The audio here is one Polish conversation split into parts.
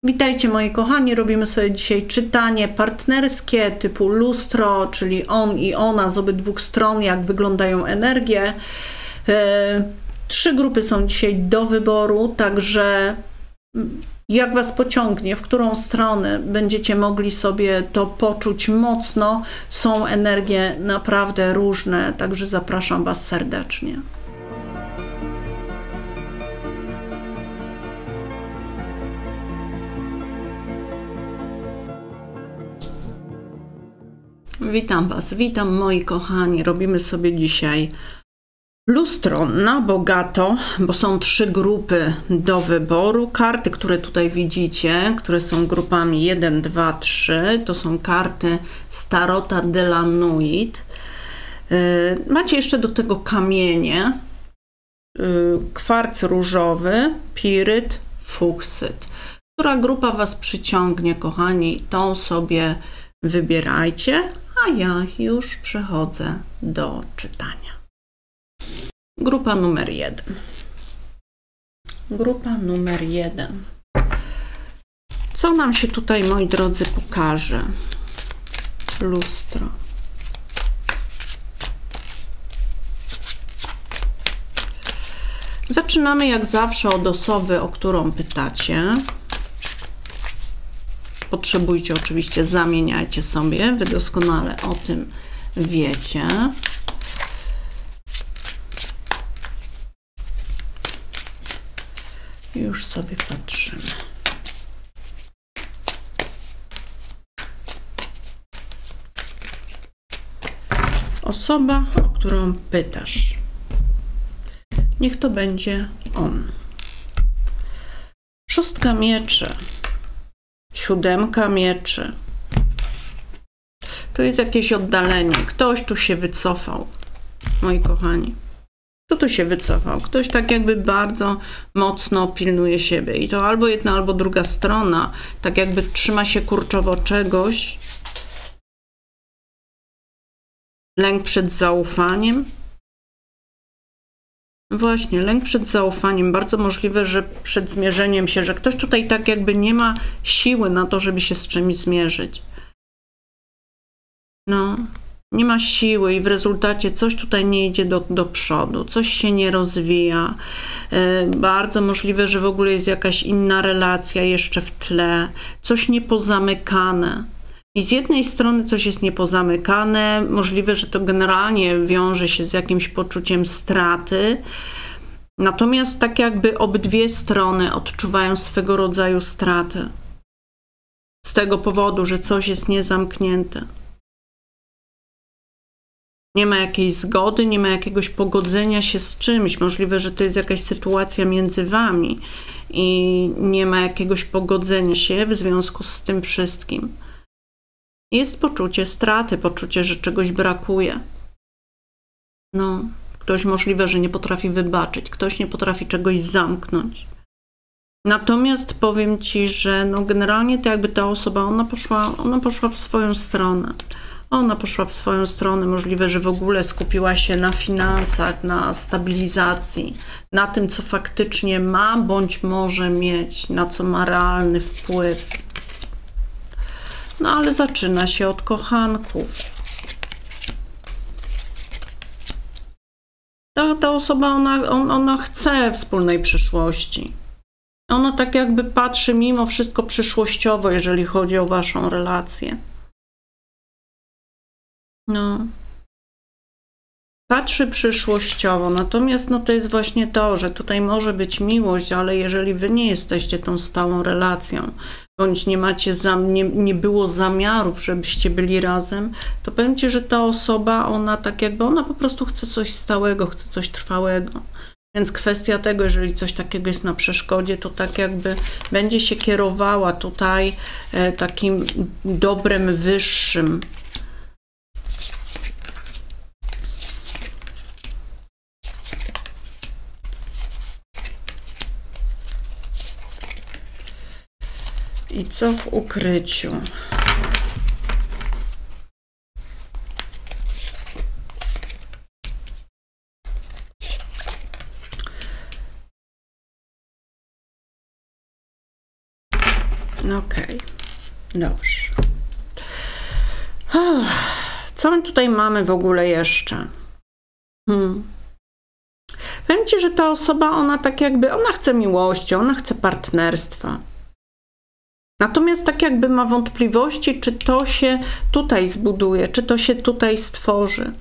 Witajcie moi kochani, robimy sobie dzisiaj czytanie partnerskie typu lustro, czyli on i ona z obydwu stron, jak wyglądają energie. 3 grupy są dzisiaj do wyboru, także jak Was pociągnie, w którą stronę będziecie mogli sobie to poczuć mocno. Są energie naprawdę różne, także zapraszam Was serdecznie. Witam Was, witam moi kochani. Robimy sobie dzisiaj lustro na bogato, bo są 3 grupy do wyboru. Karty, które tutaj widzicie, które są grupami 1, 2, 3, to są karty z Tarota de la Nuit. Macie jeszcze do tego kamienie, kwarc różowy, piryt, fuksyt. Która grupa Was przyciągnie, kochani, tą sobie wybierajcie, a ja już przechodzę do czytania. Grupa numer 1. Grupa numer 1. Co nam się tutaj, moi drodzy, pokaże? Lustro. Zaczynamy jak zawsze od osoby, o którą pytacie. Potrzebujcie oczywiście, zamieniajcie sobie, wy doskonale o tym wiecie. Już sobie patrzymy. Osoba, o którą pytasz. Niech to będzie on. 6 mieczy. 7 mieczy. To jest jakieś oddalenie. Ktoś tu się wycofał, moi kochani. Kto tu się wycofał? Ktoś tak jakby bardzo mocno pilnuje siebie. I to albo jedna, albo druga strona. Tak jakby trzyma się kurczowo czegoś. Lęk przed zaufaniem. Właśnie, lęk przed zaufaniem. Bardzo możliwe, że przed zmierzeniem się, że ktoś tutaj tak jakby nie ma siły na to, żeby się z czymś zmierzyć. No, nie ma siły i w rezultacie coś tutaj nie idzie do przodu, coś się nie rozwija. Bardzo możliwe, że w ogóle jest jakaś inna relacja jeszcze w tle, coś niepozamykane. I z jednej strony coś jest niepozamykane, możliwe, że to generalnie wiąże się z jakimś poczuciem straty, natomiast tak jakby obydwie strony odczuwają swego rodzaju stratę. Z tego powodu, że coś jest niezamknięte. Nie ma jakiejś zgody, nie ma jakiegoś pogodzenia się z czymś. Możliwe, że to jest jakaś sytuacja między wami i nie ma jakiegoś pogodzenia się w związku z tym wszystkim. Jest poczucie straty, poczucie, że czegoś brakuje. No, ktoś możliwe, że nie potrafi wybaczyć, ktoś nie potrafi czegoś zamknąć. Natomiast powiem Ci, że no generalnie to jakby ta osoba, ona poszła w swoją stronę. Ona poszła w swoją stronę, możliwe, że w ogóle skupiła się na finansach, na stabilizacji, na tym, co faktycznie ma bądź może mieć, na co ma realny wpływ. No ale zaczyna się od kochanków. Ta osoba, ona chce wspólnej przyszłości. Ona tak jakby patrzy mimo wszystko przyszłościowo, jeżeli chodzi o waszą relację. No. Patrzy przyszłościowo, natomiast no to jest właśnie to, że tutaj może być miłość, ale jeżeli wy nie jesteście tą stałą relacją, bądź nie macie, nie było zamiarów, żebyście byli razem, to powiem Ci, że ta osoba, ona tak jakby, ona po prostu chce coś stałego, chce coś trwałego. Więc kwestia tego, jeżeli coś takiego jest na przeszkodzie, to tak jakby będzie się kierowała tutaj takim dobrem wyższym. I co w ukryciu? Okej, dobrze. Co my tutaj mamy w ogóle jeszcze? Powiem ci, że ta osoba, ona tak jakby, ona chce miłości, ona chce partnerstwa. Natomiast tak jakby ma wątpliwości, czy to się tutaj zbuduje, czy to się tutaj stworzy,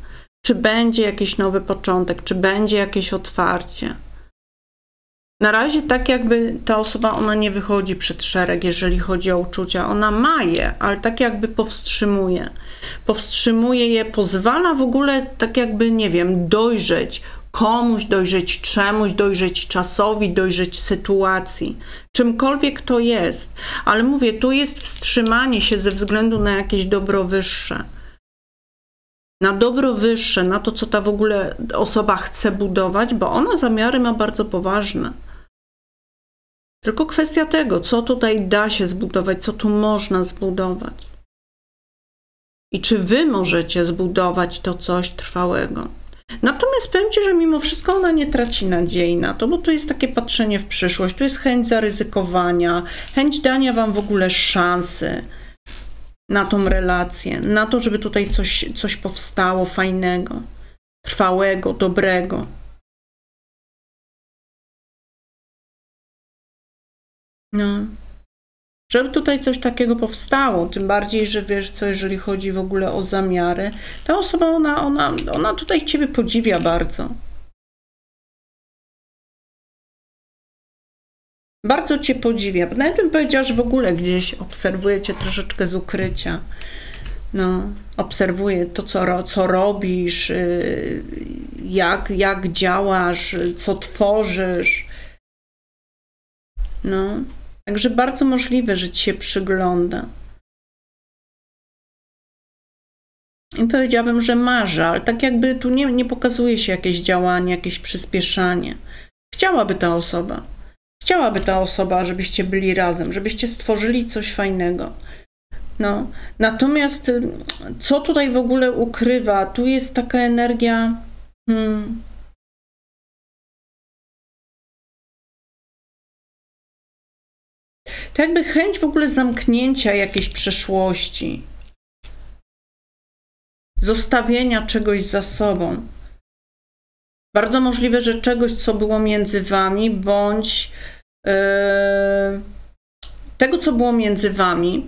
czy będzie jakiś nowy początek, czy będzie jakieś otwarcie. Na razie tak jakby ta osoba, ona nie wychodzi przed szereg, jeżeli chodzi o uczucia. Ona ma je, ale tak jakby powstrzymuje. Powstrzymuje je, pozwala w ogóle tak jakby, nie wiem, dojrzeć komuś, dojrzeć czemuś, dojrzeć czasowi, dojrzeć sytuacji. Czymkolwiek to jest. Ale mówię, tu jest wstrzymanie się ze względu na jakieś dobro wyższe. Na dobro wyższe, na to, co ta w ogóle osoba chce budować, bo ona zamiary ma bardzo poważne. Tylko kwestia tego, co tutaj da się zbudować, co tu można zbudować. I czy wy możecie zbudować to coś trwałego. Natomiast powiem ci, że mimo wszystko ona nie traci nadziei na to, bo tu jest takie patrzenie w przyszłość, tu jest chęć zaryzykowania, chęć dania wam w ogóle szansy na tą relację, na to, żeby tutaj coś powstało fajnego, trwałego, dobrego. No. Żeby tutaj coś takiego powstało, tym bardziej, że wiesz co, jeżeli chodzi w ogóle o zamiary, ta osoba, ona tutaj ciebie podziwia bardzo. Bardzo cię podziwia. Nawet bym powiedziała, że w ogóle gdzieś obserwuje cię troszeczkę z ukrycia. No, obserwuje to, co robisz, jak działasz, co tworzysz. No. Także bardzo możliwe, że ci się przygląda. I powiedziałabym, że marzy, ale tak jakby tu nie pokazuje się jakieś działanie, jakieś przyspieszanie. Chciałaby ta osoba, żebyście byli razem, żebyście stworzyli coś fajnego. No. Natomiast co tutaj w ogóle ukrywa? Tu jest taka energia... To jakby chęć w ogóle zamknięcia jakiejś przeszłości. Zostawienia czegoś za sobą. Bardzo możliwe, że czegoś, co było między wami, bądź tego, co było między wami,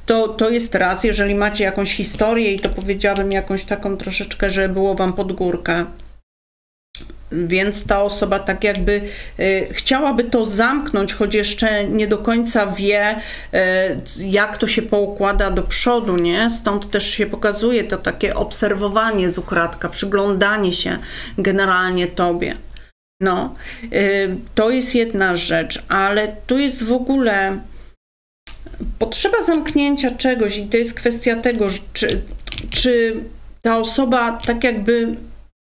to jest raz, jeżeli macie jakąś historię i to powiedziałabym jakąś taką troszeczkę, że było wam pod górkę. Więc ta osoba tak jakby chciałaby to zamknąć, choć jeszcze nie do końca wie, jak to się poukłada do przodu, nie? Stąd też się pokazuje to takie obserwowanie z ukradka, przyglądanie się generalnie tobie. No, to jest jedna rzecz, ale tu jest w ogóle potrzeba zamknięcia czegoś i to jest kwestia tego, czy ta osoba tak jakby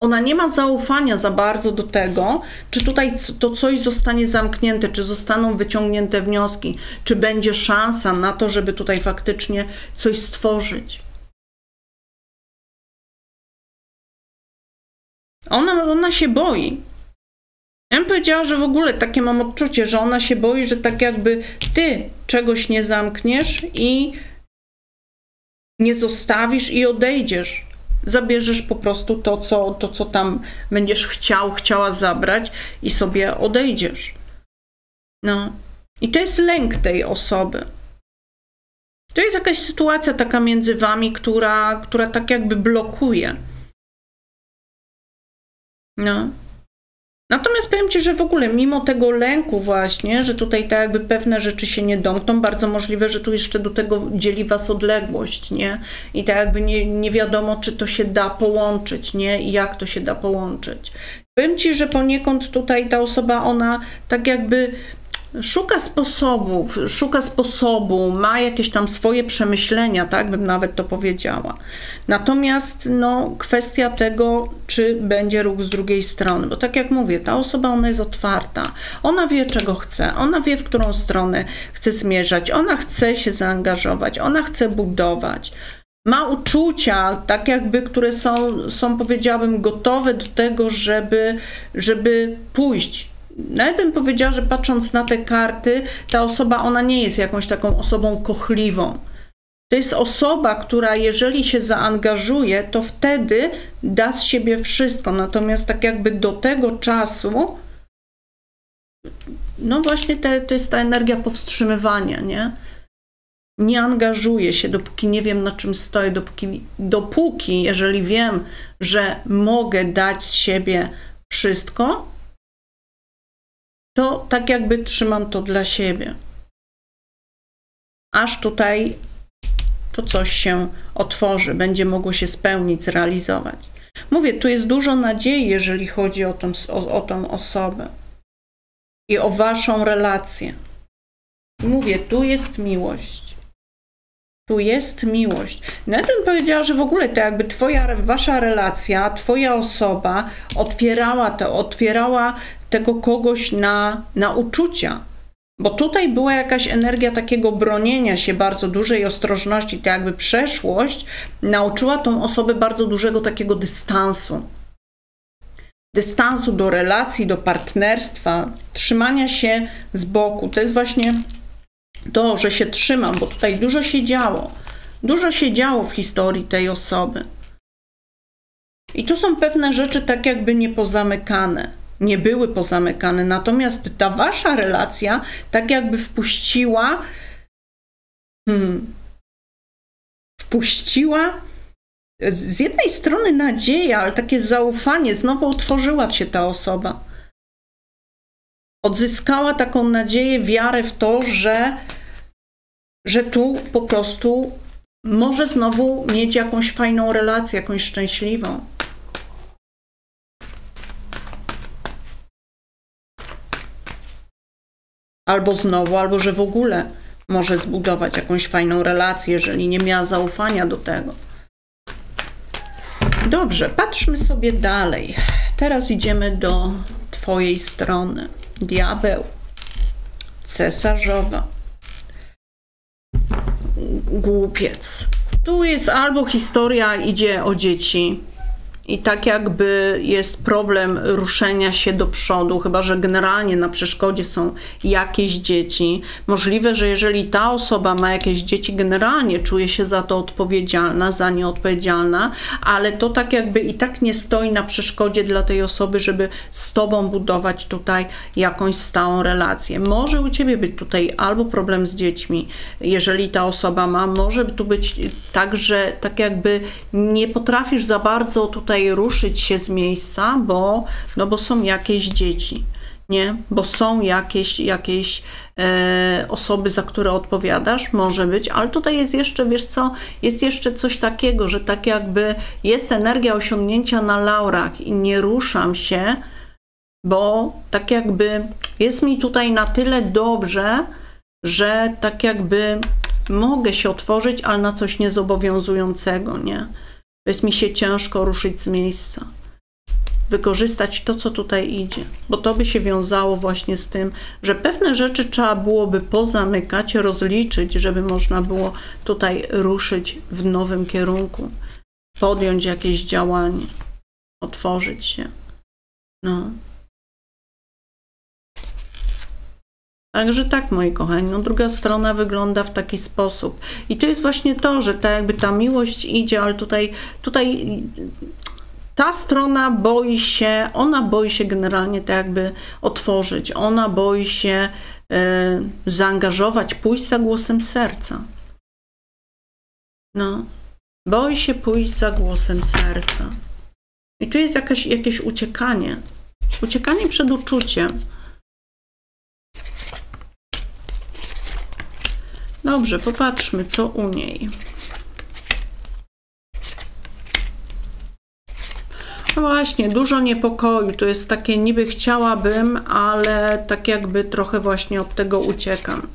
ona nie ma zaufania za bardzo do tego, czy tutaj to coś zostanie zamknięte, czy zostaną wyciągnięte wnioski, czy będzie szansa na to, żeby tutaj faktycznie coś stworzyć. Ona się boi. Ja bym powiedziała, że w ogóle takie mam odczucie, że ona się boi, że tak jakby ty czegoś nie zamkniesz i nie zostawisz i odejdziesz. Zabierzesz po prostu to, co tam będziesz chciała zabrać i sobie odejdziesz. No. I to jest lęk tej osoby. To jest jakaś sytuacja taka między wami, która tak jakby blokuje. No. Natomiast powiem ci, że w ogóle mimo tego lęku właśnie, że tutaj tak jakby pewne rzeczy się nie domkną, bardzo możliwe, że tu jeszcze do tego dzieli was odległość, nie? I tak jakby nie wiadomo, czy to się da połączyć, nie? I jak to się da połączyć. Powiem ci, że poniekąd tutaj ta osoba, ona tak jakby szuka sposobu, ma jakieś tam swoje przemyślenia, tak bym nawet to powiedziała. Natomiast no, kwestia tego, czy będzie ruch z drugiej strony, bo tak jak mówię, ta osoba, ona jest otwarta, ona wie, czego chce, ona wie, w którą stronę chce zmierzać, ona chce się zaangażować, ona chce budować. Ma uczucia, tak jakby, które są powiedziałabym, gotowe do tego, żeby pójść nawet bym powiedziała, że patrząc na te karty, ta osoba, ona nie jest jakąś taką osobą kochliwą. To jest osoba, która jeżeli się zaangażuje, to wtedy da z siebie wszystko. Natomiast tak jakby do tego czasu, no właśnie to jest ta energia powstrzymywania, nie? Nie angażuję się, dopóki nie wiem, na czym stoję, dopóki jeżeli wiem, że mogę dać z siebie wszystko, to tak jakby trzymam to dla siebie. Aż tutaj to coś się otworzy, będzie mogło się spełnić, zrealizować. Mówię, tu jest dużo nadziei, jeżeli chodzi o tą osobę i o waszą relację. Mówię, tu jest miłość. Tu jest miłość. Nawet bym powiedziała, że w ogóle to jakby wasza relacja, twoja osoba otwierała tego kogoś na uczucia. Bo tutaj była jakaś energia takiego bronienia się, bardzo dużej ostrożności. To jakby przeszłość nauczyła tą osobę bardzo dużego takiego dystansu. Dystansu do relacji, do partnerstwa, trzymania się z boku. To jest właśnie to, że się trzymam, bo tutaj dużo się działo. Dużo się działo w historii tej osoby. I tu są pewne rzeczy tak jakby niepozamykane. Nie były pozamykane. Natomiast ta wasza relacja tak jakby wpuściła z jednej strony nadzieję, ale takie zaufanie. Znowu otworzyła się ta osoba. Odzyskała taką nadzieję, wiarę w to, że tu po prostu może znowu mieć jakąś fajną relację, jakąś szczęśliwą. Albo znowu, albo że w ogóle może zbudować jakąś fajną relację, jeżeli nie miała zaufania do tego. Dobrze, patrzmy sobie dalej. Teraz idziemy do twojej strony. Diabeł, cesarzowa, głupiec. Tu jest albo historia idzie o dzieci i tak jakby jest problem ruszenia się do przodu, chyba że generalnie na przeszkodzie są jakieś dzieci. Możliwe, że jeżeli ta osoba ma jakieś dzieci, generalnie czuje się za to odpowiedzialna, za nie odpowiedzialna, ale to tak jakby i tak nie stoi na przeszkodzie dla tej osoby, żeby z tobą budować tutaj jakąś stałą relację. Może u ciebie być tutaj albo problem z dziećmi, jeżeli ta osoba ma, może tu być tak, że tak jakby nie potrafisz za bardzo tutaj ruszyć się z miejsca, bo są jakieś dzieci, nie? Bo są jakieś osoby, za które odpowiadasz, może być, ale tutaj jest jeszcze, wiesz co, jest jeszcze coś takiego, że tak jakby jest energia osiągnięcia na laurach i nie ruszam się, bo tak jakby jest mi tutaj na tyle dobrze, że tak jakby mogę się otworzyć, ale na coś niezobowiązującego, nie? Jest mi się ciężko ruszyć z miejsca. Wykorzystać to, co tutaj idzie. Bo to by się wiązało właśnie z tym, że pewne rzeczy trzeba byłoby pozamykać, rozliczyć, żeby można było tutaj ruszyć w nowym kierunku. Podjąć jakieś działanie. Otworzyć się. No. Także tak, moi kochani, no druga strona wygląda w taki sposób. I to jest właśnie to, że tak jakby ta miłość idzie, ale tutaj ta strona boi się, ona boi się generalnie tak jakby otworzyć, ona boi się zaangażować, pójść za głosem serca. No, boi się pójść za głosem serca. I tu jest jakieś uciekanie. Uciekanie przed uczuciem. Dobrze, popatrzmy, co u niej. No właśnie, dużo niepokoju. To jest takie niby chciałabym, ale tak jakby trochę właśnie od tego uciekam.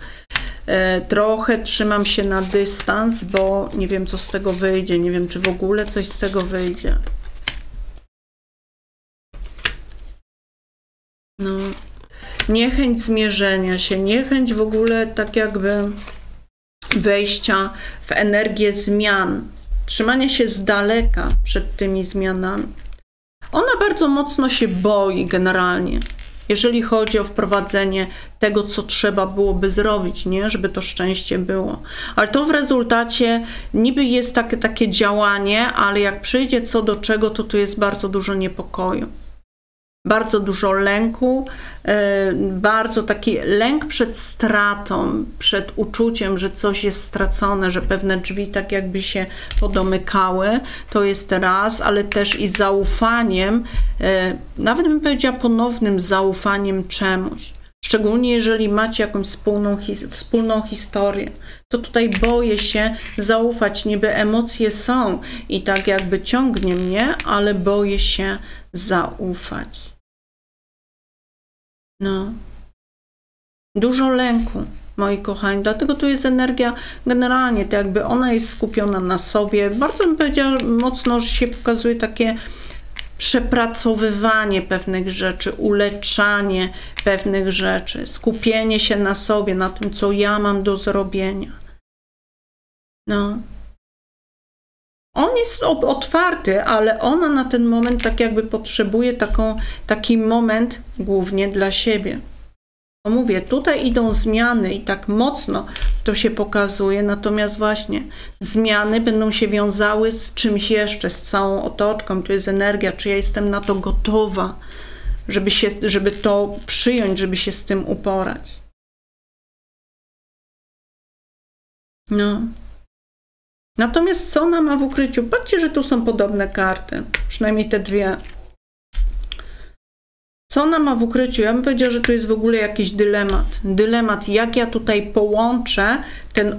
Trochę trzymam się na dystans, bo nie wiem, co z tego wyjdzie. Nie wiem, czy w ogóle coś z tego wyjdzie. No, niechęć zmierzenia się, niechęć w ogóle tak jakby wejścia w energię zmian, trzymania się z daleka przed tymi zmianami. Ona bardzo mocno się boi generalnie. jeżeli chodzi o wprowadzenie tego, co trzeba byłoby zrobić, nie? Żeby to szczęście było. Ale to w rezultacie niby jest takie działanie, ale jak przyjdzie co do czego, to tu jest bardzo dużo niepokoju. Bardzo dużo lęku, bardzo taki lęk przed stratą, przed uczuciem, że coś jest stracone, że pewne drzwi tak jakby się podomykały. To jest raz, ale też i zaufaniem, nawet bym powiedziała ponownym zaufaniem czemuś. Szczególnie jeżeli macie jakąś wspólną historię, to tutaj boję się zaufać, niby emocje są i tak jakby ciągnie mnie, ale boję się zaufać. No. Dużo lęku, moi kochani, dlatego tu jest energia generalnie, to jakby ona jest skupiona na sobie. Bardzo bym powiedziała, mocno że się pokazuje takie przepracowywanie pewnych rzeczy, uleczanie pewnych rzeczy, skupienie się na sobie, na tym, co ja mam do zrobienia. No. On jest otwarty, ale ona na ten moment tak jakby potrzebuje taki moment głównie dla siebie. Bo mówię, tutaj idą zmiany i tak mocno to się pokazuje, natomiast właśnie zmiany będą się wiązały z czymś jeszcze, z całą otoczką, to jest energia, czy ja jestem na to gotowa, żeby to przyjąć, żeby się z tym uporać. No. Natomiast co ona ma w ukryciu? Patrzcie, że tu są podobne karty, przynajmniej te dwie. Co ona ma w ukryciu? Ja bym powiedziała, że tu jest w ogóle jakiś dylemat. Dylemat, jak ja tutaj połączę ten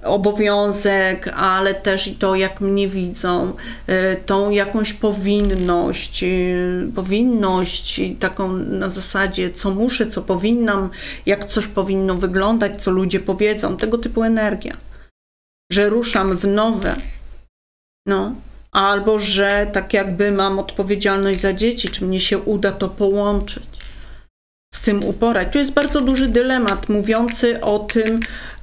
obowiązek, ale też i to, jak mnie widzą, tą jakąś powinność taką na zasadzie, co muszę, co powinnam, jak coś powinno wyglądać, co ludzie powiedzą, tego typu energia. Że ruszam w nowe, no, albo że tak jakby mam odpowiedzialność za dzieci, czy mnie się uda to połączyć, z tym uporać. Tu jest bardzo duży dylemat mówiący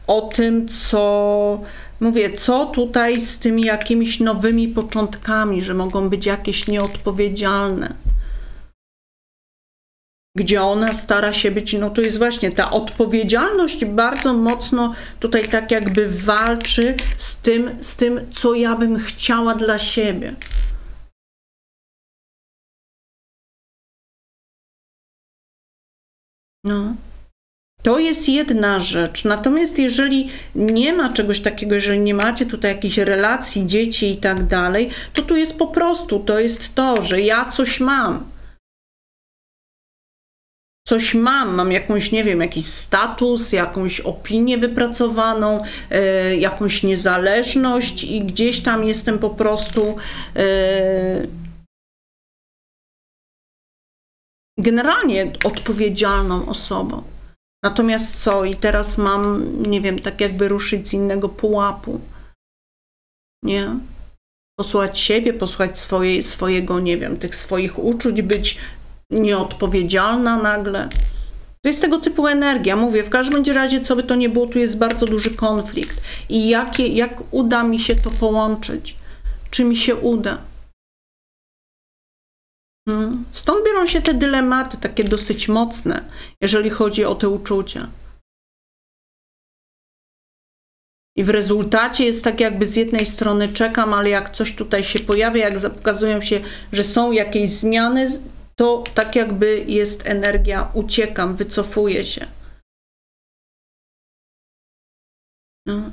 o tym, co mówię, co tutaj z tymi jakimiś nowymi początkami, że mogą być jakieś nieodpowiedzialne. Gdzie ona stara się być, no to jest właśnie ta odpowiedzialność bardzo mocno tutaj tak jakby walczy z tym, co ja bym chciała dla siebie. No. To jest jedna rzecz. Natomiast jeżeli nie ma czegoś takiego, jeżeli nie macie tutaj jakichś relacji, dzieci i tak dalej, to tu jest po prostu, to jest to, że ja coś mam. Coś mam jakąś, nie wiem, jakiś status, jakąś opinię wypracowaną, jakąś niezależność i gdzieś tam jestem po prostu generalnie odpowiedzialną osobą. Natomiast co? I teraz mam, nie wiem, tak jakby ruszyć z innego pułapu. Nie? Posłuchać siebie, posłuchać swojego, nie wiem, tych swoich uczuć, być nieodpowiedzialna nagle. To jest tego typu energia. Mówię, w każdym razie, co by to nie było, tu jest bardzo duży konflikt. I jak uda mi się to połączyć? Czy mi się uda? Stąd biorą się te dylematy, takie dosyć mocne, jeżeli chodzi o te uczucia. I w rezultacie jest tak jakby z jednej strony czekam, ale jak coś tutaj się pojawia, jak pokazują się, że są jakieś zmiany, to tak jakby jest energia, uciekam, wycofuję się. No.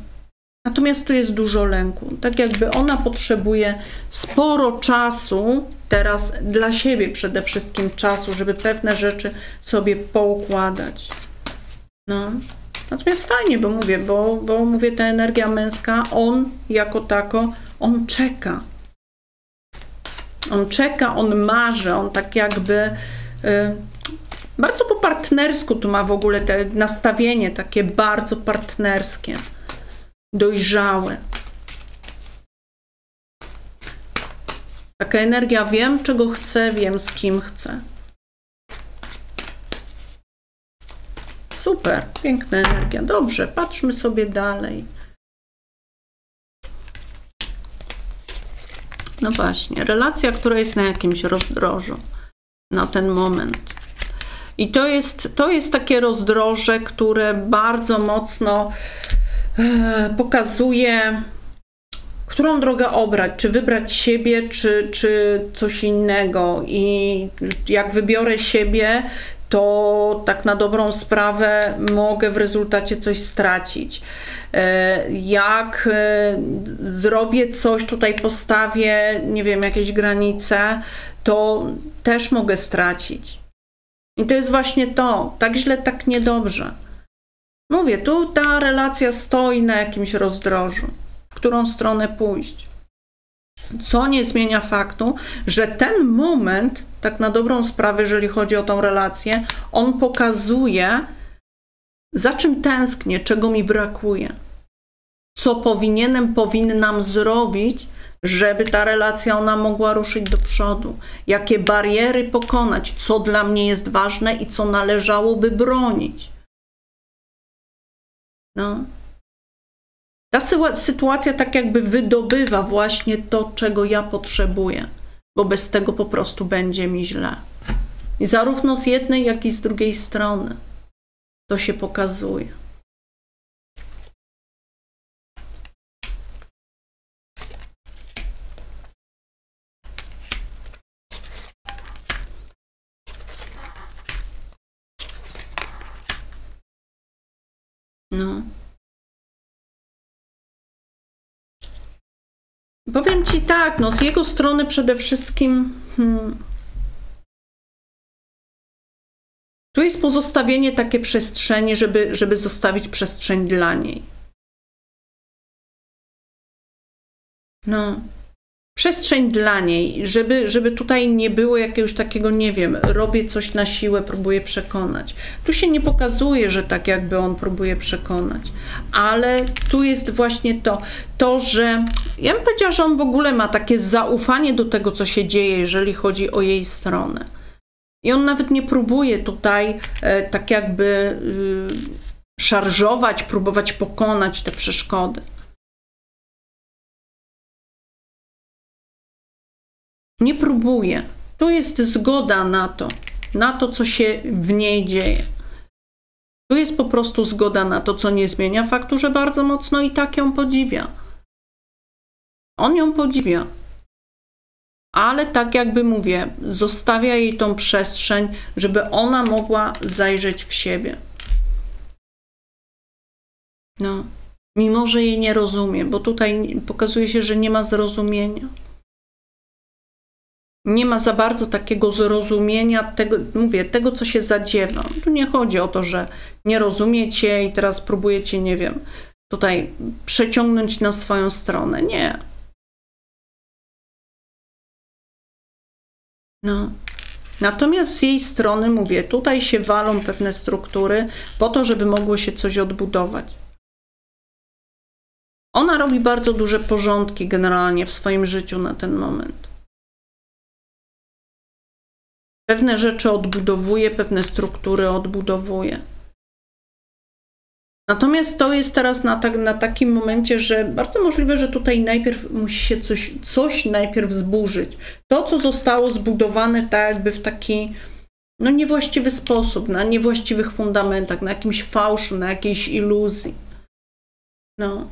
Natomiast tu jest dużo lęku. Tak jakby ona potrzebuje sporo czasu, teraz dla siebie przede wszystkim czasu, żeby pewne rzeczy sobie poukładać. No. Natomiast fajnie, bo mówię, ta energia męska, on jako tako, on czeka. On czeka, on marzy, on tak jakby bardzo po partnersku tu ma w ogóle te nastawienie takie bardzo partnerskie, dojrzałe. Taka energia, wiem czego chcę, wiem z kim chcę. Super, piękna energia. Dobrze, patrzmy sobie dalej. No właśnie, relacja, która jest na jakimś rozdrożu. na ten moment. I to jest takie rozdroże, które bardzo mocno pokazuje, którą drogę obrać, czy wybrać siebie, czy coś innego. I jak wybiorę siebie, to tak na dobrą sprawę mogę w rezultacie coś stracić. Jak zrobię coś, tutaj postawię, nie wiem, jakieś granice, to też mogę stracić. I to jest właśnie to, tak źle, tak niedobrze. Mówię, tu ta relacja stoi na jakimś rozdrożu, w którą stronę pójść. Co nie zmienia faktu, że ten moment, tak na dobrą sprawę, jeżeli chodzi o tą relację, on pokazuje, za czym tęsknię, czego mi brakuje. Co powinnam zrobić, żeby ta relacja ona mogła ruszyć do przodu. Jakie bariery pokonać, co dla mnie jest ważne i co należałoby bronić. No. Ta sytuacja tak jakby wydobywa właśnie to, czego ja potrzebuję, bo bez tego po prostu będzie mi źle. I zarówno z jednej, jak i z drugiej strony to się pokazuje. No. Powiem ci tak, no z jego strony przede wszystkim tu jest pozostawienie takie przestrzeni, żeby zostawić przestrzeń dla niej. No. Przestrzeń dla niej, żeby tutaj nie było jakiegoś takiego, nie wiem, robię coś na siłę, próbuję przekonać. Tu się nie pokazuje, że tak jakby on próbuje przekonać, ale tu jest właśnie to, że ja bym powiedziała, że on w ogóle ma takie zaufanie do tego, co się dzieje, jeżeli chodzi o jej stronę. I on nawet nie próbuje tutaj tak jakby szarżować, próbować pokonać te przeszkody. Nie próbuje. Tu jest zgoda na to, co się w niej dzieje. Tu jest po prostu zgoda na to, co nie zmienia faktu, że bardzo mocno i tak ją podziwia. On ją podziwia. Ale tak jakby mówię, zostawia jej tą przestrzeń, żeby ona mogła zajrzeć w siebie. No. Mimo że jej nie rozumie, bo tutaj pokazuje się, że nie ma zrozumienia. Nie ma za bardzo takiego zrozumienia tego, co się zadziewa. Tu nie chodzi o to, że nie rozumiecie i teraz próbujecie, nie wiem, tutaj przeciągnąć na swoją stronę. Nie. No. Natomiast z jej strony, mówię, tutaj się walą pewne struktury po to, żeby mogło się coś odbudować. Ona robi bardzo duże porządki generalnie w swoim życiu na ten moment. Pewne rzeczy odbudowuje, pewne struktury odbudowuje. Natomiast to jest teraz na takim momencie, że bardzo możliwe, że tutaj najpierw musi się coś najpierw zburzyć. To, co zostało zbudowane tak jakby w taki no, niewłaściwy sposób, na niewłaściwych fundamentach, na jakimś fałszu, na jakiejś iluzji. No.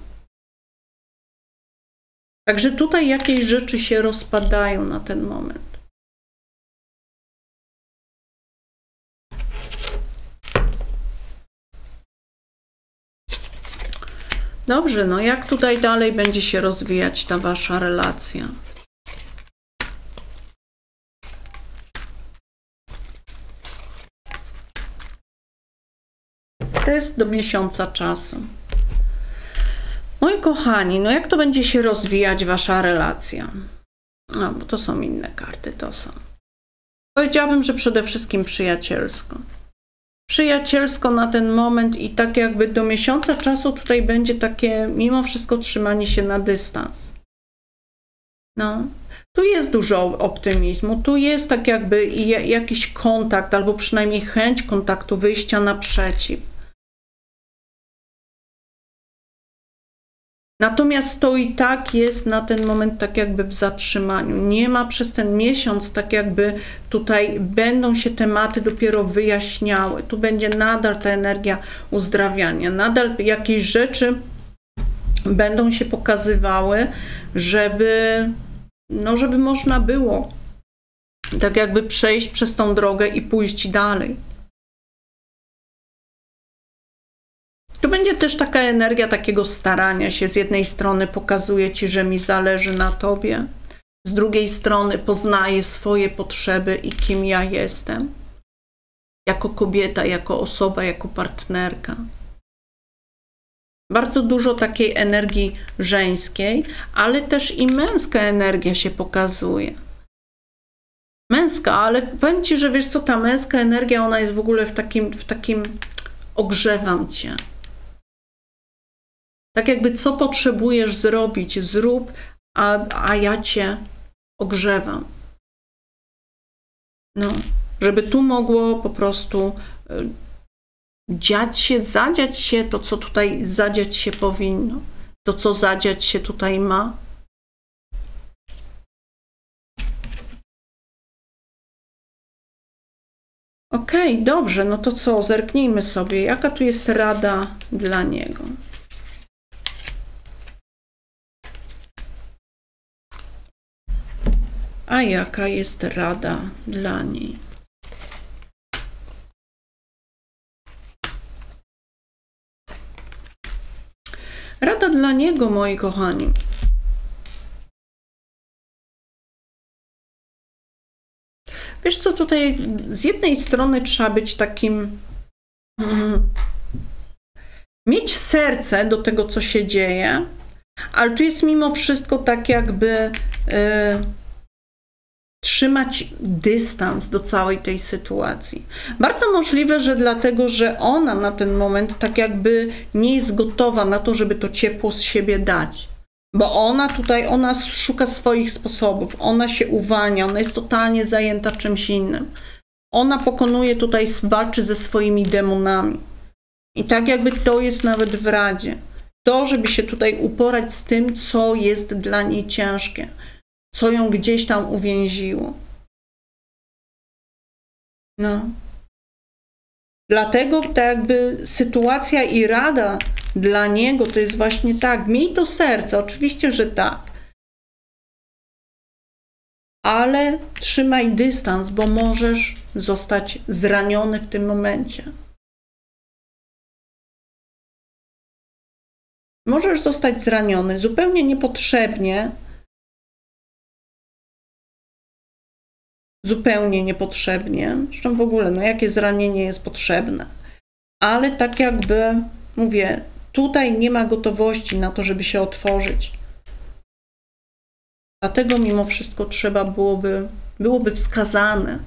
Także tutaj jakieś rzeczy się rozpadają na ten moment. Dobrze, no jak tutaj dalej będzie się rozwijać ta wasza relacja? Test do miesiąca czasu. Moi kochani, no jak to będzie się rozwijać wasza relacja? No, bo to są inne karty, to są. Powiedziałabym, że przede wszystkim przyjacielsko. Przyjacielsko na ten moment i tak jakby do miesiąca czasu tutaj będzie takie mimo wszystko trzymanie się na dystans. No. Tu jest dużo optymizmu, tu jest tak jakby jakiś kontakt albo przynajmniej chęć kontaktu, wyjścia naprzeciw. Natomiast to i tak jest na ten moment tak jakby w zatrzymaniu. Nie ma przez ten miesiąc tak jakby tutaj będą się tematy dopiero wyjaśniały. Tu będzie nadal ta energia uzdrawiania. Nadal jakieś rzeczy będą się pokazywały, żeby można było tak jakby przejść przez tą drogę i pójść dalej. Tu będzie też taka energia takiego starania się. Z jednej strony pokazuje ci, że mi zależy na tobie. Z drugiej strony poznaję swoje potrzeby i kim ja jestem. Jako kobieta, jako osoba, jako partnerka. Bardzo dużo takiej energii żeńskiej, ale też i męska energia się pokazuje. Męska, ale powiem ci, że wiesz co, ta męska energia, ona jest w ogóle w takim ogrzewam cię. Tak jakby co potrzebujesz zrobić, zrób, a ja cię ogrzewam. No, żeby tu mogło po prostu zadziać się to, co tutaj zadziać się powinno. To, co zadziać się tutaj ma. Okej, dobrze, no to co, zerknijmy sobie, jaka tu jest rada dla niego. A jaka jest rada dla niej? Rada dla niego, moi kochani. Wiesz co, tutaj z jednej strony trzeba być takim... mieć serce do tego, co się dzieje, ale tu jest mimo wszystko tak jakby... trzymać dystans do całej tej sytuacji. Bardzo możliwe, że dlatego, że ona na ten moment tak jakby nie jest gotowa na to, żeby to ciepło z siebie dać. Bo ona szuka swoich sposobów, ona się uwalnia, ona jest totalnie zajęta czymś innym. Ona pokonuje tutaj, walczy ze swoimi demonami. I tak jakby to jest nawet w radzie. To, żeby się tutaj uporać z tym, co jest dla niej ciężkie. Co ją gdzieś tam uwięziło. No. Dlatego tak jakby sytuacja i rada dla niego to jest właśnie tak. Miej to serce, oczywiście, że tak. Ale trzymaj dystans, bo możesz zostać zraniony w tym momencie. Możesz zostać zraniony zupełnie niepotrzebnie. Zupełnie niepotrzebnie. Zresztą w ogóle, no jakie zranienie jest potrzebne. Ale tak jakby, mówię, tutaj nie ma gotowości na to, żeby się otworzyć. Dlatego mimo wszystko trzeba byłoby wskazane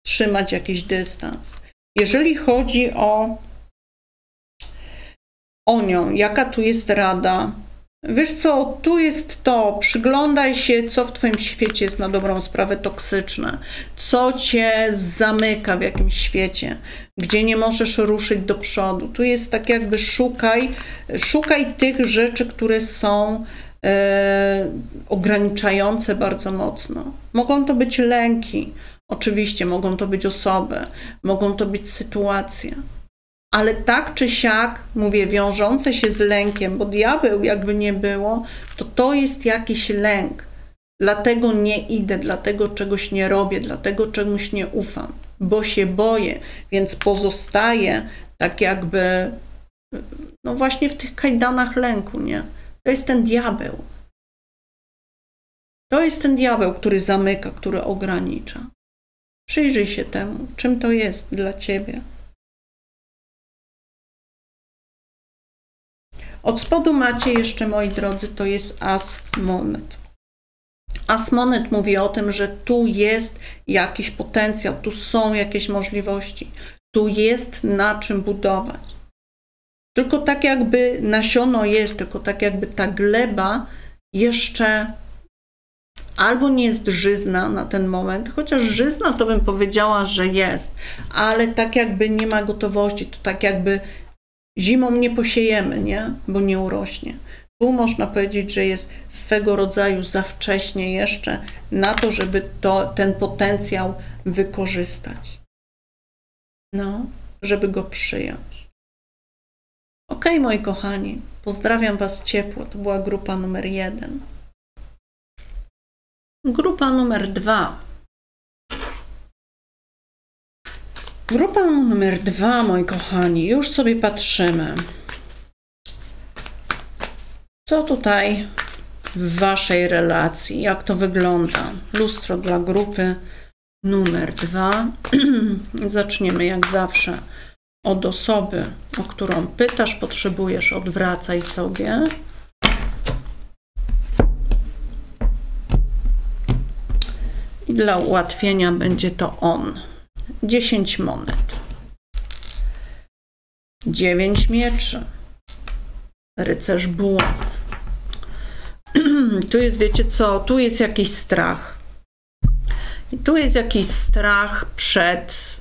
trzymać jakiś dystans. Jeżeli chodzi o nią, jaka tu jest rada? Wiesz co, tu jest to, przyglądaj się, co w twoim świecie jest na dobrą sprawę toksyczne, co cię zamyka w jakimś świecie, gdzie nie możesz ruszyć do przodu. Tu jest tak jakby szukaj tych rzeczy, które są ograniczające bardzo mocno. Mogą to być lęki, oczywiście, mogą to być osoby, mogą to być sytuacje. Ale tak czy siak, mówię, wiążące się z lękiem, bo diabeł jakby nie było, to jest jakiś lęk. Dlatego nie idę, dlatego czegoś nie robię, dlatego czemuś nie ufam, bo się boję, więc pozostaję tak jakby, no właśnie w tych kajdanach lęku, nie? To jest ten diabeł. To jest ten diabeł, który zamyka, który ogranicza. Przyjrzyj się temu, czym to jest dla ciebie. Od spodu macie jeszcze, moi drodzy, to jest as monet. As monet mówi o tym, że tu jest jakiś potencjał, tu są jakieś możliwości, tu jest na czym budować. Tylko tak jakby nasiono jest, tylko tak jakby ta gleba jeszcze albo nie jest żyzna na ten moment, chociaż żyzna to bym powiedziała, że jest, ale tak jakby nie ma gotowości, to tak jakby zimą nie posiejemy, nie? Bo nie urośnie. Tu można powiedzieć, że jest swego rodzaju za wcześnie jeszcze na to, żeby ten potencjał wykorzystać. No, żeby go przyjąć. Ok, moi kochani, pozdrawiam Was ciepło. To była grupa numer 1. Grupa numer 2. Grupa numer 2, moi kochani, już sobie patrzymy. Co tutaj w Waszej relacji? Jak to wygląda? Lustro dla grupy numer 2. Zaczniemy jak zawsze od osoby, o którą pytasz, potrzebujesz, odwracaj sobie. I dla ułatwienia będzie to on. 10 monet. 9 mieczy. Rycerz buław. Tu jest, wiecie co, tu jest jakiś strach. I tu jest jakiś strach przed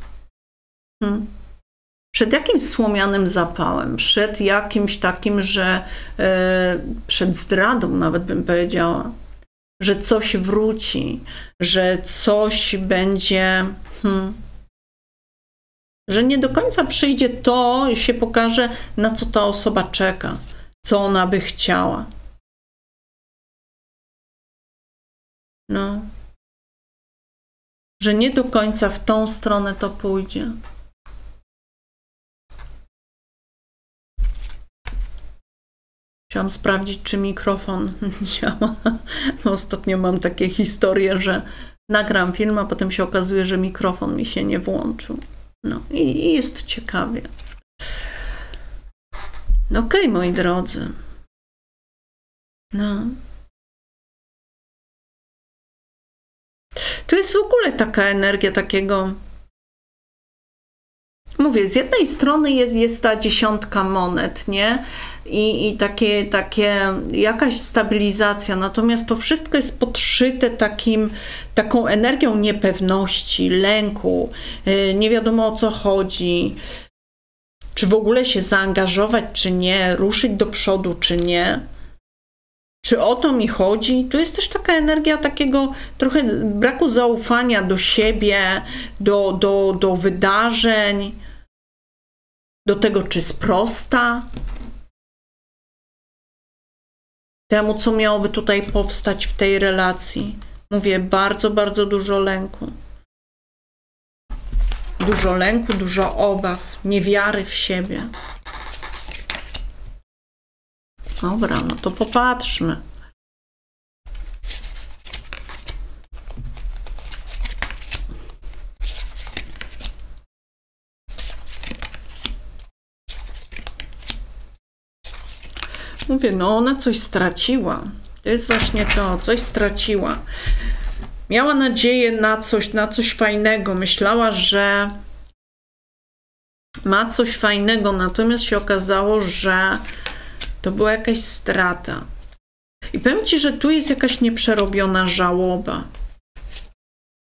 jakimś słomianym zapałem, przed jakimś takim, że przed zdradą nawet bym powiedziała, że coś wróci, że coś będzie, że nie do końca przyjdzie to i się pokaże, na co ta osoba czeka, co ona by chciała. No. Że nie do końca w tą stronę to pójdzie. Chciałam sprawdzić, czy mikrofon działa. Ostatnio mam takie historie, że nagram film, a potem się okazuje, że mikrofon mi się nie włączył. No i jest ciekawie. Okej, moi drodzy. No. Tu jest w ogóle taka energia takiego... Mówię, z jednej strony jest ta 10 monet, nie? I takie jakaś stabilizacja, natomiast to wszystko jest podszyte taką energią niepewności, lęku, nie wiadomo o co chodzi, czy w ogóle się zaangażować, czy nie, ruszyć do przodu, czy nie. Czy o to mi chodzi? To jest też taka energia takiego trochę braku zaufania do siebie, do wydarzeń, do tego, czy sprosta temu, co miałoby tutaj powstać w tej relacji. Mówię, bardzo, bardzo dużo lęku. Dużo lęku, dużo obaw, niewiary w siebie. Dobra, no to popatrzmy. Mówię, no ona coś straciła. To jest właśnie to, coś straciła. Miała nadzieję na coś fajnego. Myślała, że ma coś fajnego, natomiast się okazało, że to była jakaś strata. I powiem Ci, że tu jest jakaś nieprzerobiona żałoba.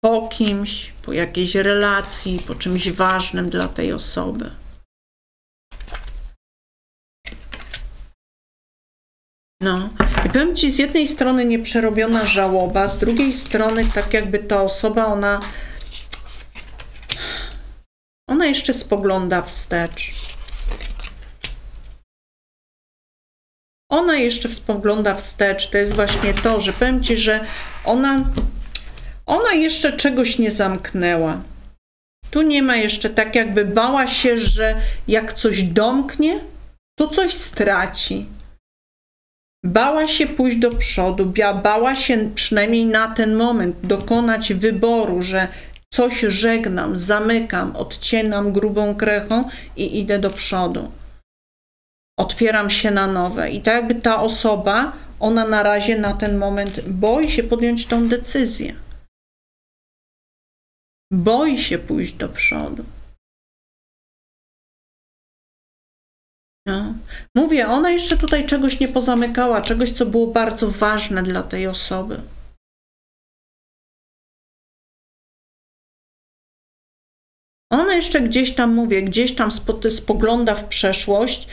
Po kimś, po jakiejś relacji, po czymś ważnym dla tej osoby. No. I powiem Ci, z jednej strony nieprzerobiona żałoba, z drugiej strony tak jakby ta osoba, ona jeszcze spogląda wstecz. Ona jeszcze spogląda wstecz. To jest właśnie to, że powiem Ci, że ona jeszcze czegoś nie zamknęła. Tu nie ma jeszcze, tak jakby bała się, że jak coś domknie, to coś straci. Bała się pójść do przodu, bała się przynajmniej na ten moment dokonać wyboru, że coś żegnam, zamykam, odcinam grubą krechą i idę do przodu. Otwieram się na nowe. I tak jakby ta osoba, ona na razie na ten moment boi się podjąć tą decyzję. Boi się pójść do przodu. No. Mówię, ona jeszcze tutaj czegoś nie pozamykała, czegoś, co było bardzo ważne dla tej osoby. Ona jeszcze gdzieś tam, mówię, gdzieś tam spogląda w przeszłość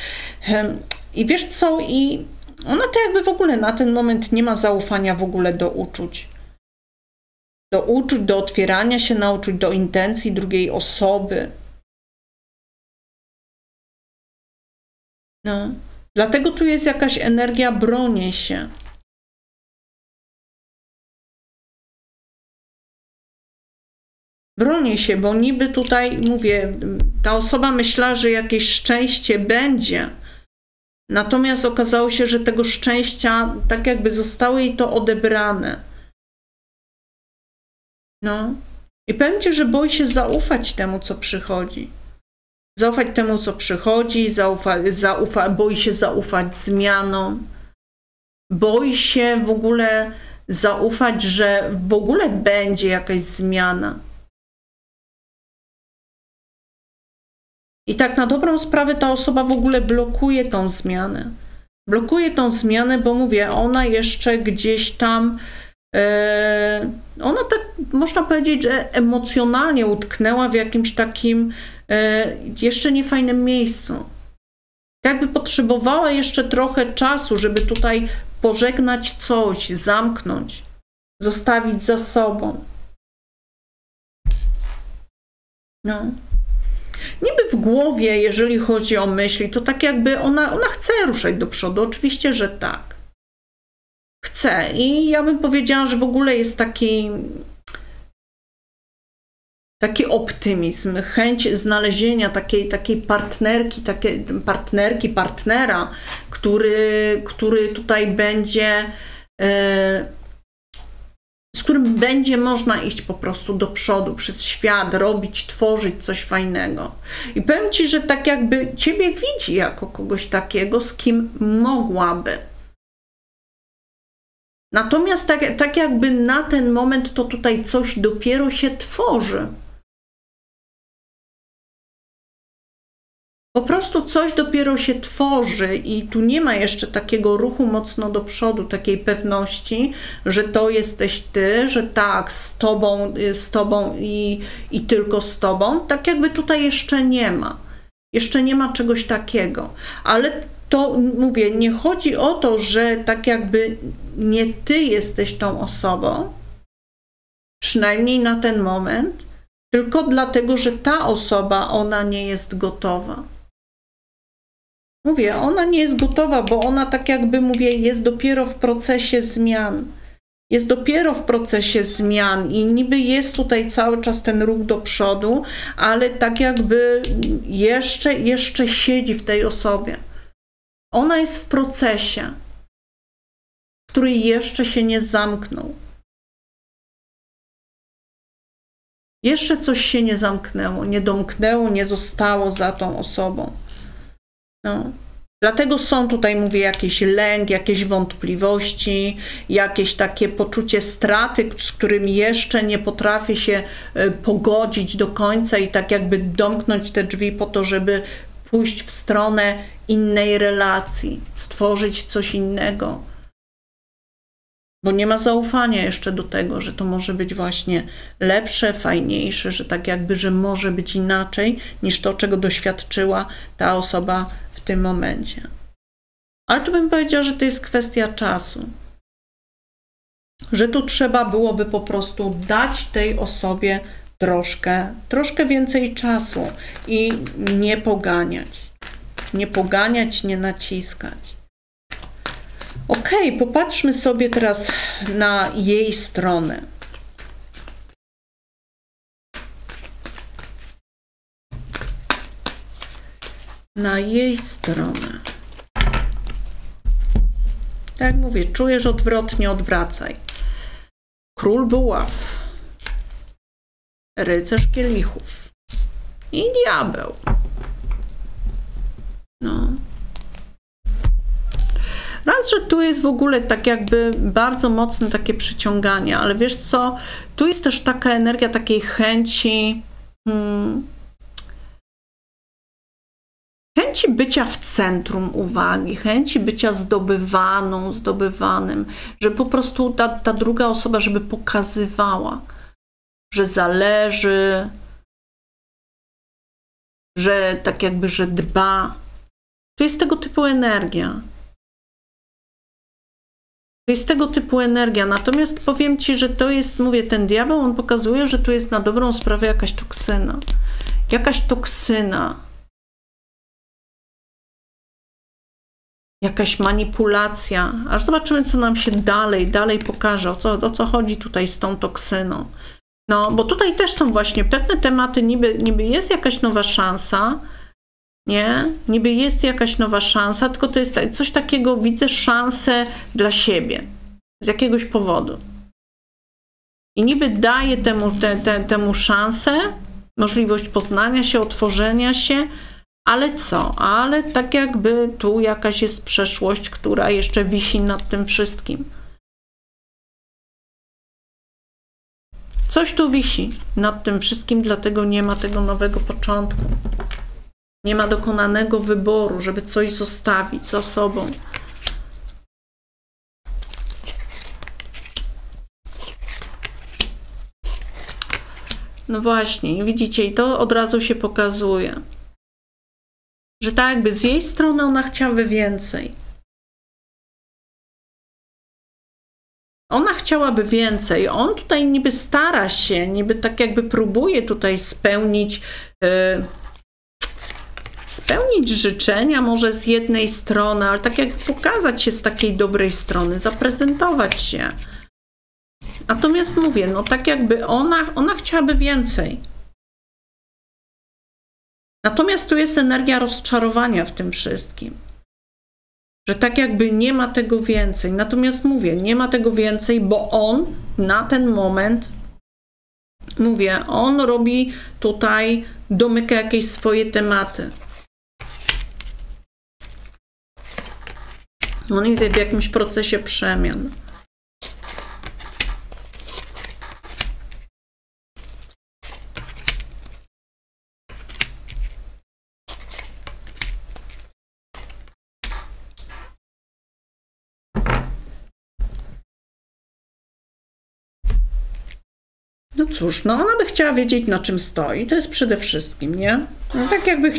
i wiesz co, i Ona to jakby w ogóle na ten moment nie ma zaufania w ogóle do uczuć. Do uczuć, do otwierania się na uczuć, do intencji drugiej osoby. No. Dlatego tu jest jakaś energia bronię się. Bronię się, bo niby tutaj, mówię, ta osoba myślała, że jakieś szczęście będzie. Natomiast okazało się, że tego szczęścia tak jakby zostało jej to odebrane. No. I powiem ci, że boi się zaufać temu, co przychodzi. Zaufać temu, co przychodzi, boi się zaufać zmianom. Boi się w ogóle zaufać, że w ogóle będzie jakaś zmiana. I tak na dobrą sprawę ta osoba w ogóle blokuje tą zmianę. Blokuje tą zmianę, bo mówię, ona jeszcze gdzieś tam, ona tak można powiedzieć, że emocjonalnie utknęła w jakimś takim jeszcze niefajnym miejscu. Jakby potrzebowała jeszcze trochę czasu, żeby tutaj pożegnać coś, zamknąć, zostawić za sobą. No. Niby w głowie, jeżeli chodzi o myśli, to tak jakby ona chce ruszać do przodu. Oczywiście, że tak. Chce. I ja bym powiedziała, że w ogóle jest taki optymizm, chęć znalezienia takiej partnera, który tutaj będzie, z którym będzie można iść po prostu do przodu, przez świat, robić, tworzyć coś fajnego. I powiem ci, że tak jakby ciebie widzi jako kogoś takiego, z kim mogłaby. Natomiast tak jakby na ten moment to tutaj coś dopiero się tworzy. Po prostu coś dopiero się tworzy i tu nie ma jeszcze takiego ruchu mocno do przodu, takiej pewności, że to jesteś ty, że tak, z tobą i tylko z tobą. Tak jakby tutaj jeszcze nie ma. Jeszcze nie ma czegoś takiego. Ale to mówię, nie chodzi o to, że tak jakby nie ty jesteś tą osobą, przynajmniej na ten moment, tylko dlatego, że ta osoba, ona nie jest gotowa. Mówię, ona nie jest gotowa, bo ona tak jakby, mówię, jest dopiero w procesie zmian. Jest dopiero w procesie zmian i niby jest tutaj cały czas ten ruch do przodu, ale tak jakby jeszcze siedzi w tej osobie. Ona jest w procesie, który jeszcze się nie zamknął. Jeszcze coś się nie zamknęło, nie domknęło, nie zostało za tą osobą. No. Dlatego są tutaj, mówię, jakiś lęk, jakieś wątpliwości, jakieś takie poczucie straty, z którym jeszcze nie potrafię się pogodzić do końca i tak jakby domknąć te drzwi po to, żeby pójść w stronę innej relacji, stworzyć coś innego. Bo nie ma zaufania jeszcze do tego, że to może być właśnie lepsze, fajniejsze, że tak jakby, że może być inaczej niż to, czego doświadczyła ta osoba w tym momencie. Ale tu bym powiedziała, że to jest kwestia czasu. Że tu trzeba byłoby po prostu dać tej osobie troszkę więcej czasu i nie poganiać. Nie poganiać, nie naciskać. Ok, popatrzmy sobie teraz na jej stronę. Na jej stronę. Tak jak mówię, czujesz odwrotnie, odwracaj. Król buław. Rycerz kielichów. I diabeł. No. Raz, że tu jest w ogóle tak jakby bardzo mocne takie przyciąganie, ale wiesz co, tu jest też taka energia takiej chęci, chęci bycia w centrum uwagi, chęci bycia zdobywanym, że po prostu ta druga osoba, żeby pokazywała, że zależy, że tak jakby, że dba. To jest tego typu energia. To jest tego typu energia. Natomiast powiem Ci, że to jest, mówię, ten diabeł, on pokazuje, że tu jest na dobrą sprawę jakaś toksyna. Jakaś toksyna. Jakaś manipulacja. Aż zobaczymy, co nam się dalej pokaże. O co chodzi tutaj z tą toksyną. No, bo tutaj też są właśnie pewne tematy, niby jest jakaś nowa szansa, nie? Niby jest jakaś nowa szansa, tylko to jest coś takiego, widzę szansę dla siebie. Z jakiegoś powodu. I niby daje temu szansę, możliwość poznania się, otworzenia się, ale co? Ale tak jakby tu jakaś jest przeszłość, która jeszcze wisi nad tym wszystkim. Coś tu wisi nad tym wszystkim, dlatego nie ma tego nowego początku. Nie ma dokonanego wyboru, żeby coś zostawić za sobą. No właśnie, widzicie, i to od razu się pokazuje, że tak jakby z jej strony ona chciałaby więcej. Ona chciałaby więcej. On tutaj niby stara się, niby tak jakby próbuje tutaj spełnić życzenia może z jednej strony, ale tak jak pokazać się z takiej dobrej strony, zaprezentować się. Natomiast mówię, no tak jakby ona chciałaby więcej. Natomiast tu jest energia rozczarowania w tym wszystkim. Że tak jakby nie ma tego więcej. Natomiast mówię, nie ma tego więcej, bo on na ten moment, mówię, on robi tutaj, domyka jakieś swoje tematy. On jest w jakimś procesie przemian. No cóż, no ona by chciała wiedzieć, na czym stoi. To jest przede wszystkim, nie? No tak jakby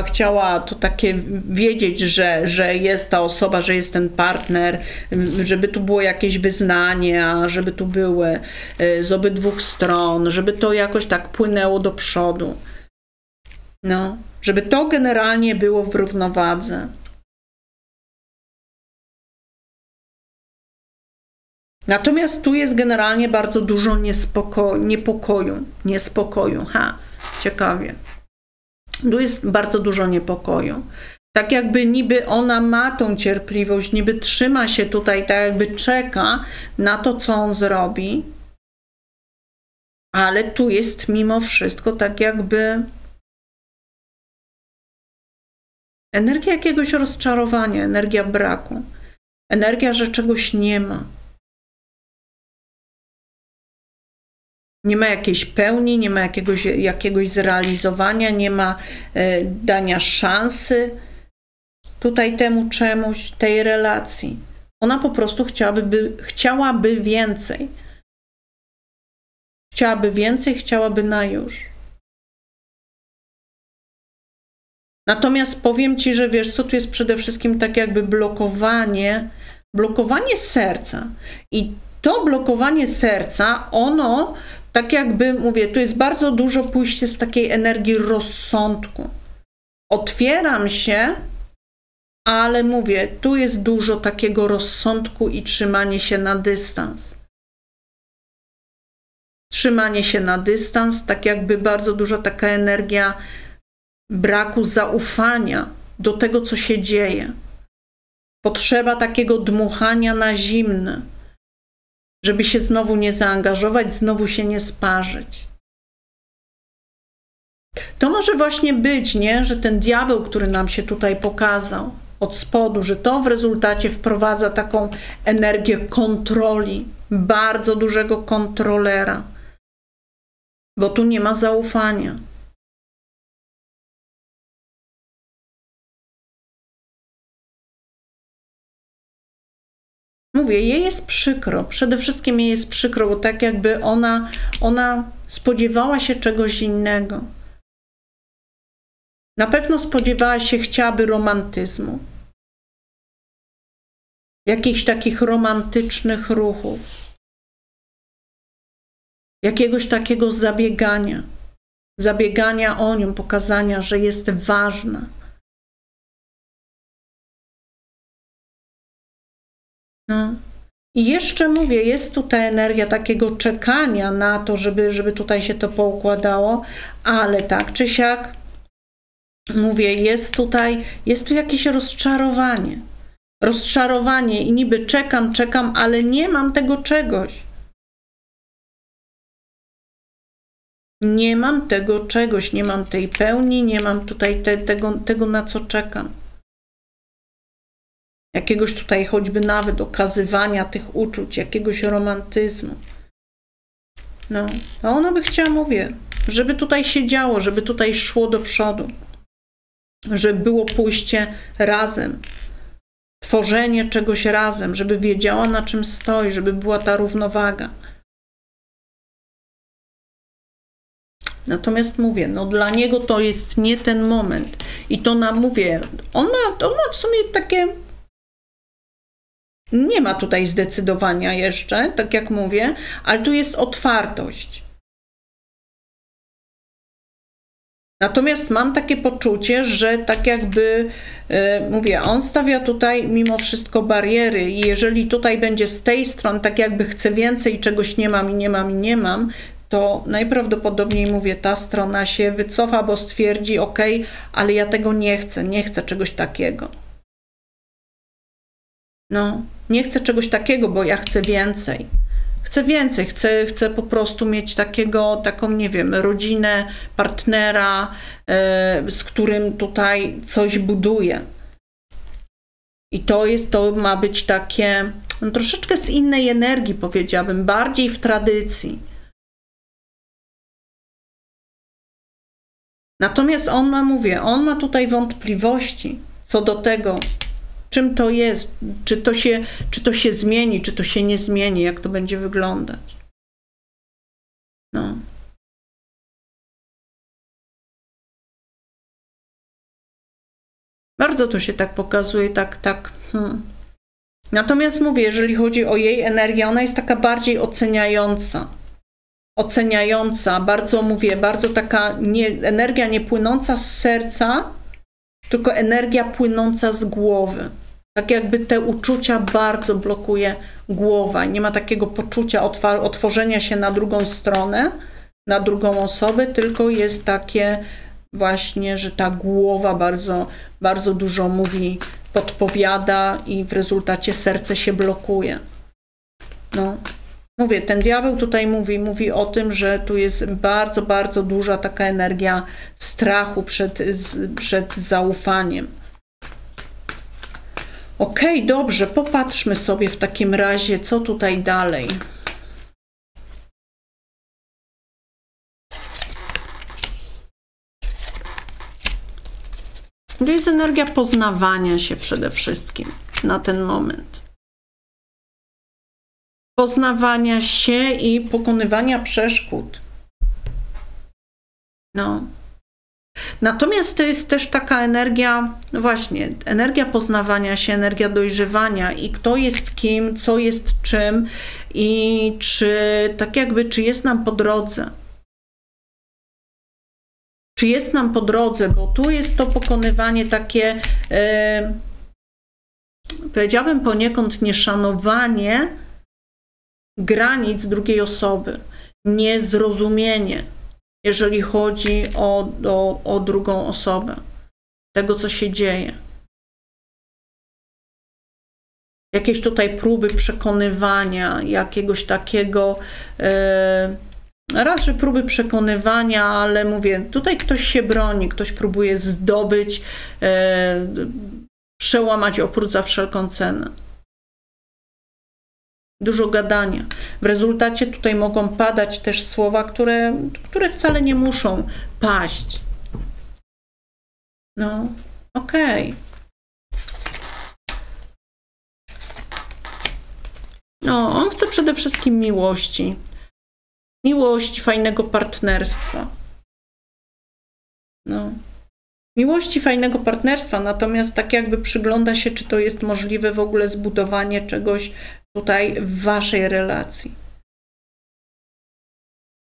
chciała to takie wiedzieć, że jest ta osoba, że jest ten partner, żeby tu było jakieś wyznania, żeby tu były z obydwu stron, żeby to jakoś tak płynęło do przodu. No, żeby to generalnie było w równowadze. Natomiast tu jest generalnie bardzo dużo niepokoju. Ciekawie. Tu jest bardzo dużo niepokoju. Tak jakby niby ona ma tą cierpliwość, niby trzyma się tutaj, tak jakby czeka na to, co on zrobi. Ale tu jest mimo wszystko tak jakby energia jakiegoś rozczarowania, energia braku. Energia, że czegoś nie ma. Nie ma jakiejś pełni, nie ma jakiegoś zrealizowania, nie ma dania szansy tutaj temu czemuś, tej relacji. Ona po prostu chciałaby więcej. Chciałaby więcej, chciałaby na już. Natomiast powiem Ci, że wiesz co, tu jest przede wszystkim tak jakby blokowanie serca. I to blokowanie serca, ono, tak jakby mówię, tu jest bardzo dużo pójście z takiej energii rozsądku. Otwieram się, ale mówię, tu jest dużo takiego rozsądku i trzymanie się na dystans. Trzymanie się na dystans, tak jakby bardzo duża taka energia braku zaufania do tego, co się dzieje. Potrzeba takiego dmuchania na zimne, żeby się znowu nie zaangażować, znowu się nie sparzyć. To może właśnie być, nie, że ten diabeł, który nam się tutaj pokazał od spodu, że to w rezultacie wprowadza taką energię kontroli, bardzo dużego kontrolera, bo tu nie ma zaufania. Mówię, jej jest przykro, przede wszystkim jej jest przykro, bo tak jakby ona spodziewała się czegoś innego. Na pewno spodziewała się, chciałaby romantyzmu. jakichś takich romantycznych ruchów, jakiegoś takiego zabiegania o nią, pokazania, że jest ważna. No. I jeszcze mówię, jest tutaj energia takiego czekania na to, żeby tutaj się to poukładało, ale tak czy siak, mówię, jest tu jakieś rozczarowanie. Rozczarowanie i niby czekam, ale nie mam tego czegoś. Nie mam tego czegoś, nie mam tej pełni, nie mam tutaj tego, na co czekam. Jakiegoś tutaj choćby nawet okazywania tych uczuć, jakiegoś romantyzmu. No, a ona by chciała, mówię, żeby tutaj się działo, żeby tutaj szło do przodu. Żeby było pójście razem. Tworzenie czegoś razem, żeby wiedziała, na czym stoi, żeby była ta równowaga. Natomiast mówię, no dla niego to jest nie ten moment. I to nam, mówię, ona w sumie takie... Nie ma tutaj zdecydowania jeszcze, tak jak mówię, ale tu jest otwartość. Natomiast mam takie poczucie, że tak jakby, mówię, on stawia tutaj mimo wszystko bariery i jeżeli tutaj będzie z tej strony, tak jakby chce więcej, czegoś nie mam i nie mam i nie mam, to najprawdopodobniej, mówię, ta strona się wycofa, bo stwierdzi, ok, ale ja tego nie chcę czegoś takiego. No, nie chcę czegoś takiego, bo ja chcę więcej. Chcę więcej, chcę po prostu mieć taką, nie wiem, rodzinę, partnera, z którym tutaj coś buduję. I to ma być takie, no, troszeczkę z innej energii, powiedziałabym, bardziej w tradycji. Natomiast on ma tutaj wątpliwości co do tego, czym to jest, czy to się zmieni, czy to się nie zmieni, jak to będzie wyglądać. No. Bardzo to się tak pokazuje, tak. Natomiast mówię, jeżeli chodzi o jej energię, ona jest taka bardziej oceniająca, bardzo, mówię, bardzo taka energia nie płynąca z serca, tylko energia płynąca z głowy. Tak jakby te uczucia bardzo blokuje głowa. Nie ma takiego poczucia otworzenia się na drugą stronę, na drugą osobę, tylko jest takie właśnie, że ta głowa bardzo, bardzo dużo mówi, podpowiada i w rezultacie serce się blokuje. No. Mówię, ten diabeł tutaj mówi o tym, że tu jest bardzo, bardzo duża taka energia strachu przed zaufaniem. Okej, dobrze, popatrzmy sobie w takim razie, co tutaj dalej. To jest energia poznawania się przede wszystkim na ten moment. Poznawania się i pokonywania przeszkód. No. Natomiast to jest też taka energia, no właśnie, energia poznawania się, energia dojrzewania i kto jest kim, co jest czym i czy jest nam po drodze. Czy jest nam po drodze, bo tu jest to pokonywanie takie, powiedziałabym poniekąd nieszanowanie granic drugiej osoby, niezrozumienie, jeżeli chodzi o drugą osobę, tego, co się dzieje. Jakieś tutaj próby przekonywania, jakiegoś takiego, raz, że próby przekonywania, ale mówię, tutaj ktoś się broni, ktoś próbuje zdobyć, przełamać opór za wszelką cenę. Dużo gadania. W rezultacie tutaj mogą padać też słowa, które wcale nie muszą paść. No, okej. No, on chce przede wszystkim miłości. Miłości, fajnego partnerstwa. No. miłości, fajnego partnerstwa, natomiast tak jakby przygląda się, czy to jest możliwe w ogóle zbudowanie czegoś tutaj w waszej relacji.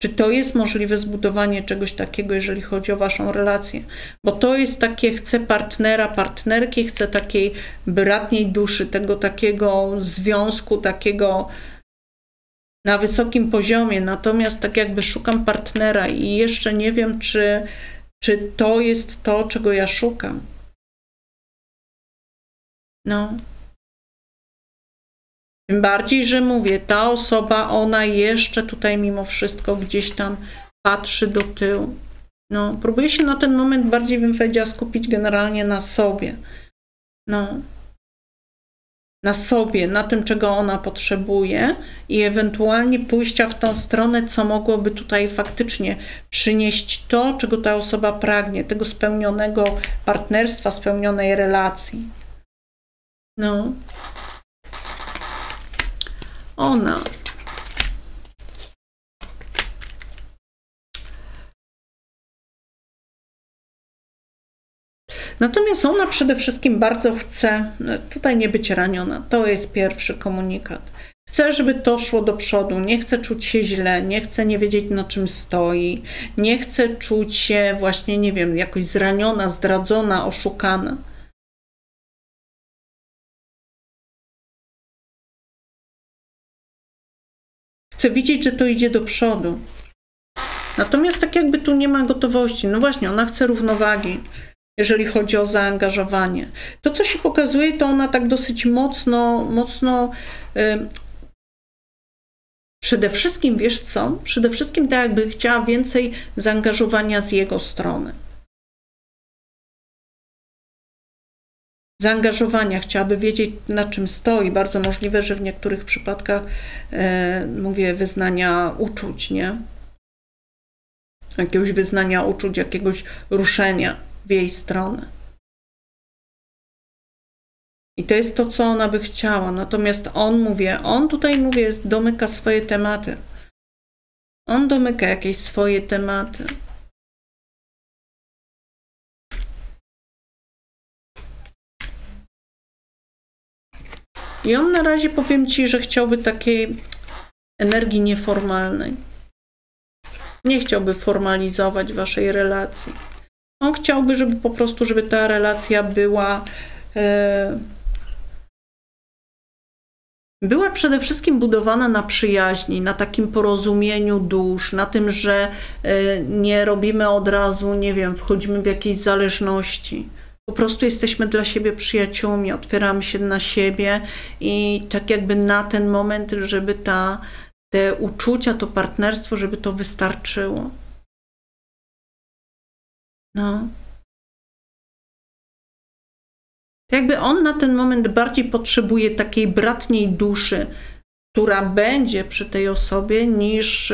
Czy to jest możliwe zbudowanie czegoś takiego, jeżeli chodzi o waszą relację? Bo to jest takie, chce partnera, partnerki, chce takiej bratniej duszy, tego takiego związku, takiego na wysokim poziomie. Natomiast tak jakby szukam partnera i jeszcze nie wiem, czy to jest to, czego ja szukam. No. Tym bardziej, że mówię, ta osoba, ona jeszcze tutaj mimo wszystko gdzieś tam patrzy do tyłu. No, próbuje się na ten moment bardziej, bym powiedziała, skupić generalnie na sobie. No. Na sobie, na tym, czego ona potrzebuje i ewentualnie pójścia w tą stronę, co mogłoby tutaj faktycznie przynieść to, czego ta osoba pragnie, tego spełnionego partnerstwa, spełnionej relacji. No. Ona. Natomiast ona przede wszystkim bardzo chce tutaj nie być raniona. To jest pierwszy komunikat. Chce, żeby to szło do przodu. Nie chce czuć się źle, nie chce nie wiedzieć, na czym stoi. Nie chce czuć się właśnie, nie wiem, jakoś zraniona, zdradzona, oszukana. Chce widzieć, że to idzie do przodu. Natomiast tak jakby tu nie ma gotowości. No właśnie, ona chce równowagi, jeżeli chodzi o zaangażowanie. To, co się pokazuje, to ona tak dosyć mocno przede wszystkim, wiesz co? Przede wszystkim tak jakby chciała więcej zaangażowania z jego strony. Zaangażowania, chciałaby wiedzieć, na czym stoi. Bardzo możliwe, że w niektórych przypadkach, mówię, wyznania uczuć, nie? Jakiegoś wyznania uczuć, jakiegoś ruszenia w jej stronę. I to jest to, co ona by chciała. Natomiast on tutaj, mówię, domyka swoje tematy. On domyka jakieś swoje tematy. I on na razie, powiem ci, że chciałby takiej energii nieformalnej. Nie chciałby formalizować waszej relacji. On chciałby, żeby po prostu, żeby ta relacja była przede wszystkim budowana na przyjaźni, na takim porozumieniu dusz, na tym, że nie robimy od razu, nie wiem, wchodzimy w jakieś zależności. Po prostu jesteśmy dla siebie przyjaciółmi, otwieramy się na siebie i tak jakby na ten moment, żeby te uczucia, to partnerstwo, żeby to wystarczyło. No. Jakby on na ten moment bardziej potrzebuje takiej bratniej duszy, która będzie przy tej osobie, niż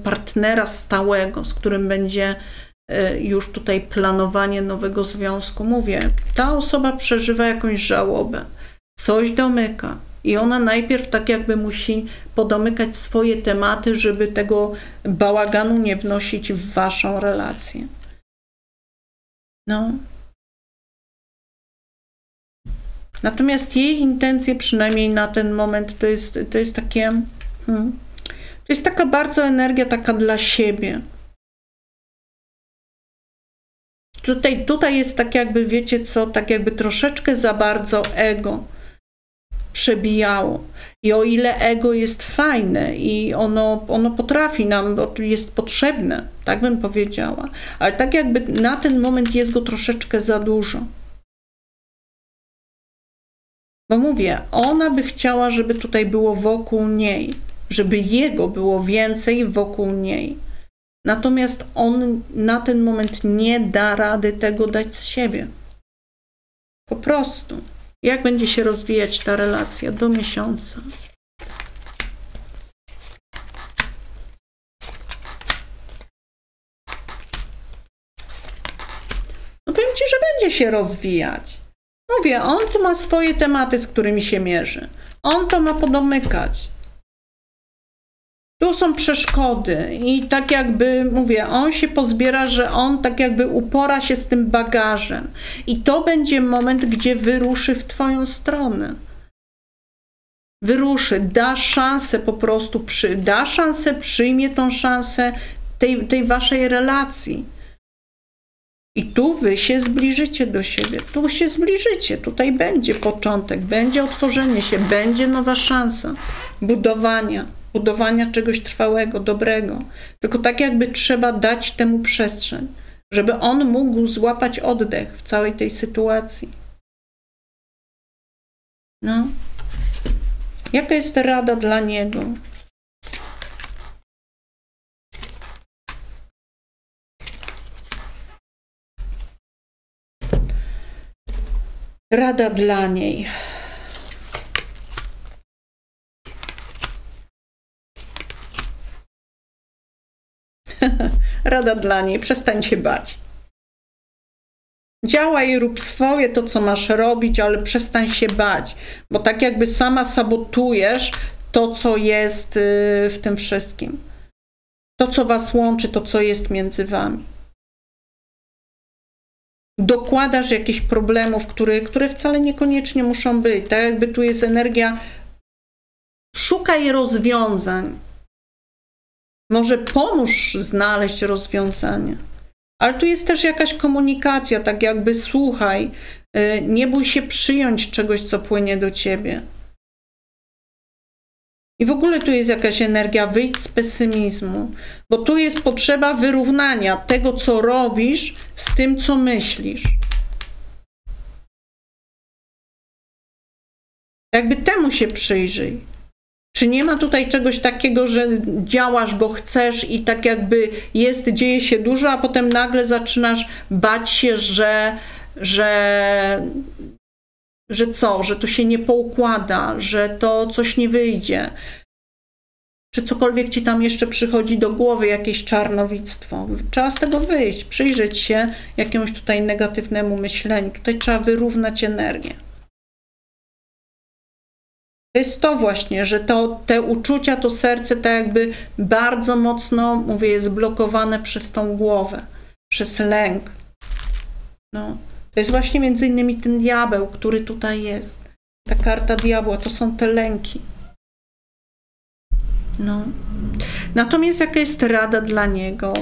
partnera stałego, z którym będzie już tutaj planowanie nowego związku. Mówię, ta osoba przeżywa jakąś żałobę, coś domyka i ona najpierw tak jakby musi podomykać swoje tematy, żeby tego bałaganu nie wnosić w waszą relację. No. Natomiast jej intencje, przynajmniej na ten moment, to jest takie, to jest taka bardzo energia taka dla siebie. Tutaj jest tak jakby, wiecie co, tak jakby troszeczkę za bardzo ego przebijało. I o ile ego jest fajne i ono potrafi nam, jest potrzebne, tak bym powiedziała, ale tak jakby na ten moment jest go troszeczkę za dużo. Bo mówię, ona by chciała, żeby tutaj było wokół niej, żeby jego było więcej wokół niej. Natomiast on na ten moment nie da rady tego dać z siebie. Po prostu. Jak będzie się rozwijać ta relacja? Do miesiąca. No powiem ci, że będzie się rozwijać. Mówię, on tu ma swoje tematy, z którymi się mierzy. On to ma podomykać. Tu są przeszkody i tak jakby, mówię, on się pozbiera, że on tak jakby upora się z tym bagażem. I to będzie moment, gdzie wyruszy w twoją stronę. Wyruszy, da szansę po prostu, da szansę, przyjmie tą szansę tej waszej relacji. I tu wy się zbliżycie do siebie, tu się zbliżycie, tutaj będzie początek, będzie otworzenie się, będzie nowa szansa budowania czegoś trwałego, dobrego. Tylko tak jakby trzeba dać temu przestrzeń, żeby on mógł złapać oddech w całej tej sytuacji. No. Jaka jest rada dla niego? Rada dla niej. Rada dla niej. Przestań się bać. Działaj, rób swoje, to co masz robić, ale przestań się bać, bo tak jakby sama sabotujesz to, co jest w tym wszystkim. To, co was łączy, to, co jest między wami. Dokładasz jakichś problemów, które wcale niekoniecznie muszą być. Tak jakby tu jest energia. Szukaj rozwiązań. Może pomóż znaleźć rozwiązanie. Ale tu jest też jakaś komunikacja, tak jakby słuchaj, nie bój się przyjąć czegoś, co płynie do ciebie. I w ogóle tu jest jakaś energia, wyjdź z pesymizmu, bo tu jest potrzeba wyrównania tego, co robisz, z tym, co myślisz. Jakby temu się przyjrzyj. Czy nie ma tutaj czegoś takiego, że działasz, bo chcesz i tak jakby jest, dzieje się dużo, a potem nagle zaczynasz bać się, że to się nie poukłada, że to coś nie wyjdzie. Czy cokolwiek ci tam jeszcze przychodzi do głowy, jakieś czarnowictwo. Trzeba z tego wyjść, przyjrzeć się jakiemuś tutaj negatywnemu myśleniu. Tutaj trzeba wyrównać energię. To jest to właśnie, że te uczucia, to serce tak jakby bardzo mocno, mówię, jest blokowane przez tą głowę, przez lęk. No. To jest właśnie między innymi ten diabeł, który tutaj jest. Ta karta diabła, to są te lęki. No. Natomiast jaka jest rada dla niego?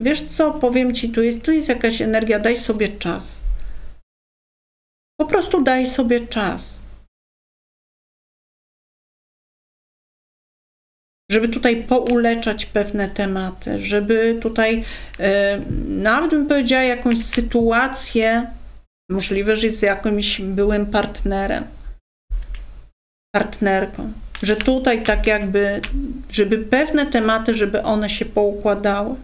Wiesz co, powiem ci, tu jest jakaś energia, daj sobie czas. Po prostu daj sobie czas. Żeby tutaj pouleczać pewne tematy, żeby tutaj, nawet bym powiedziała, jakąś sytuację, możliwe, że jest jakimś byłym partnerką, że tutaj tak jakby, żeby pewne tematy, żeby one się poukładały.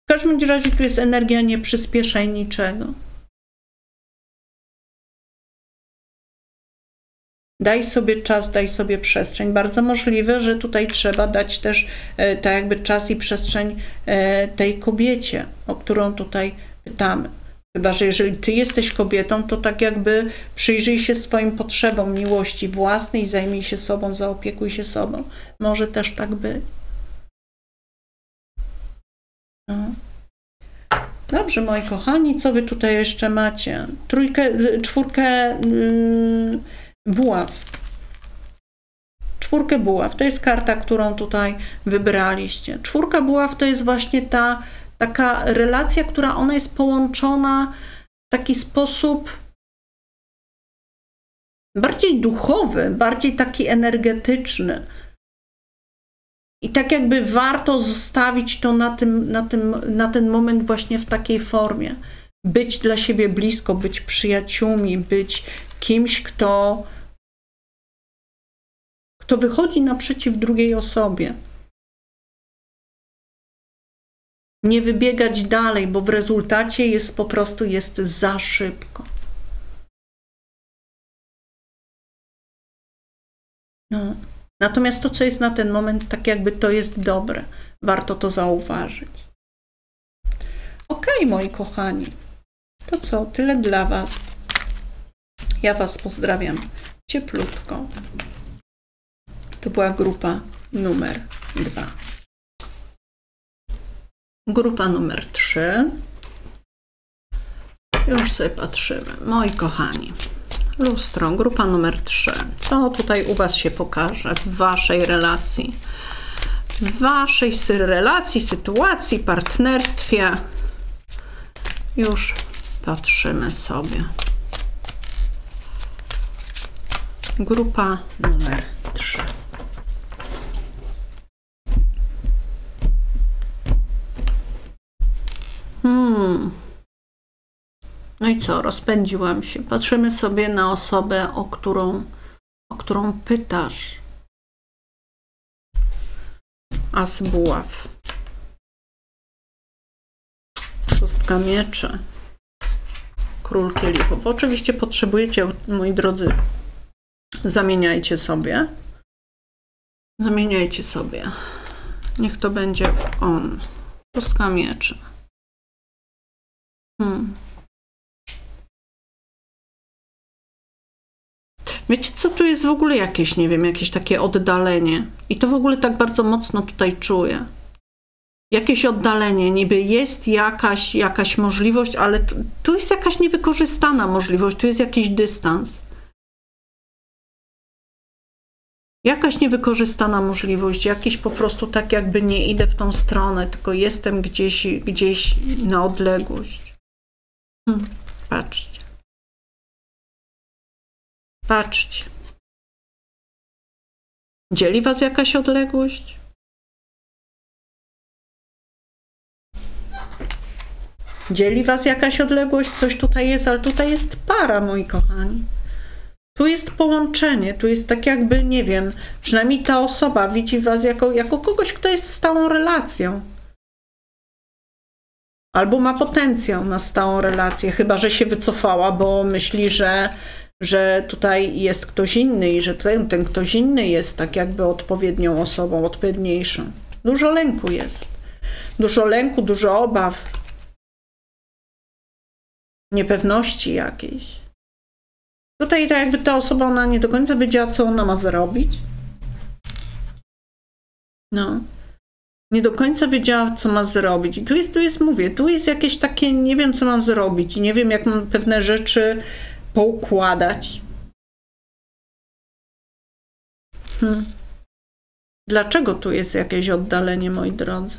W każdym razie tu jest energia, nie przyspieszaj niczego. Daj sobie czas, daj sobie przestrzeń. Bardzo możliwe, że tutaj trzeba dać też tak jakby czas i przestrzeń tej kobiecie, o którą tutaj pytamy. Chyba że jeżeli ty jesteś kobietą, to tak jakby przyjrzyj się swoim potrzebom miłości własnej, zajmij się sobą, zaopiekuj się sobą. Może też tak być. No. Dobrze, moi kochani, co wy tutaj jeszcze macie? Czwórkę buław. Czwórkę buław. To jest karta, którą tutaj wybraliście. Czwórka buław to jest właśnie taka relacja, która ona jest połączona w taki sposób bardziej duchowy, bardziej taki energetyczny. I tak jakby warto zostawić to na ten moment właśnie w takiej formie. Być dla siebie blisko, być przyjaciółmi, być kimś, kto wychodzi naprzeciw drugiej osobie. Nie wybiegać dalej, bo w rezultacie jest po prostu za szybko. No. Natomiast to, co jest na ten moment, tak jakby to jest dobre. Warto to zauważyć. Okej, moi kochani. To co? Tyle dla was. Ja was pozdrawiam cieplutko. To była grupa numer 2. Grupa numer 3. Już sobie patrzymy. Moi kochani, lustro, grupa numer 3. Co tutaj u Was się pokaże w Waszej relacji? W Waszej relacji, sytuacji, partnerstwie. Już patrzymy sobie. Grupa numer 3. No i co? Rozpędziłam się. Patrzymy sobie na osobę, o którą pytasz. As buław. 6 mieczy. Król kielichów. Oczywiście potrzebujecie, moi drodzy, zamieniajcie sobie. Zamieniajcie sobie. Niech to będzie on. 6 mieczy. Wiecie co, tu jest w ogóle jakieś, nie wiem, jakieś takie oddalenie. I to w ogóle tak bardzo mocno tutaj czuję. Jakieś oddalenie, niby jest jakaś możliwość, ale tu jest jakaś niewykorzystana możliwość, tu jest jakiś dystans. Jakaś niewykorzystana możliwość, jakiś po prostu tak jakby nie idę w tą stronę, tylko jestem gdzieś na odległość. Patrzcie. Patrzcie. Dzieli Was jakaś odległość? Dzieli Was jakaś odległość? Coś tutaj jest, ale tutaj jest para, moi kochani. Tu jest połączenie, tu jest tak jakby, nie wiem, przynajmniej ta osoba widzi Was jako kogoś, kto jest stałą relacją. Albo ma potencjał na stałą relację, chyba że się wycofała, bo myśli, że tutaj jest ktoś inny i że ten ktoś inny jest tak jakby odpowiednią osobą, odpowiedniejszą. Dużo lęku jest. Dużo lęku, dużo obaw. Niepewności jakiejś. Tutaj tak jakby ta osoba, ona nie do końca wiedziała, co ona ma zrobić. No. Nie do końca wiedziała, co ma zrobić. I mówię, tu jest jakieś takie, nie wiem, co mam zrobić. I nie wiem, jak mam pewne rzeczy poukładać. Dlaczego tu jest jakieś oddalenie, moi drodzy?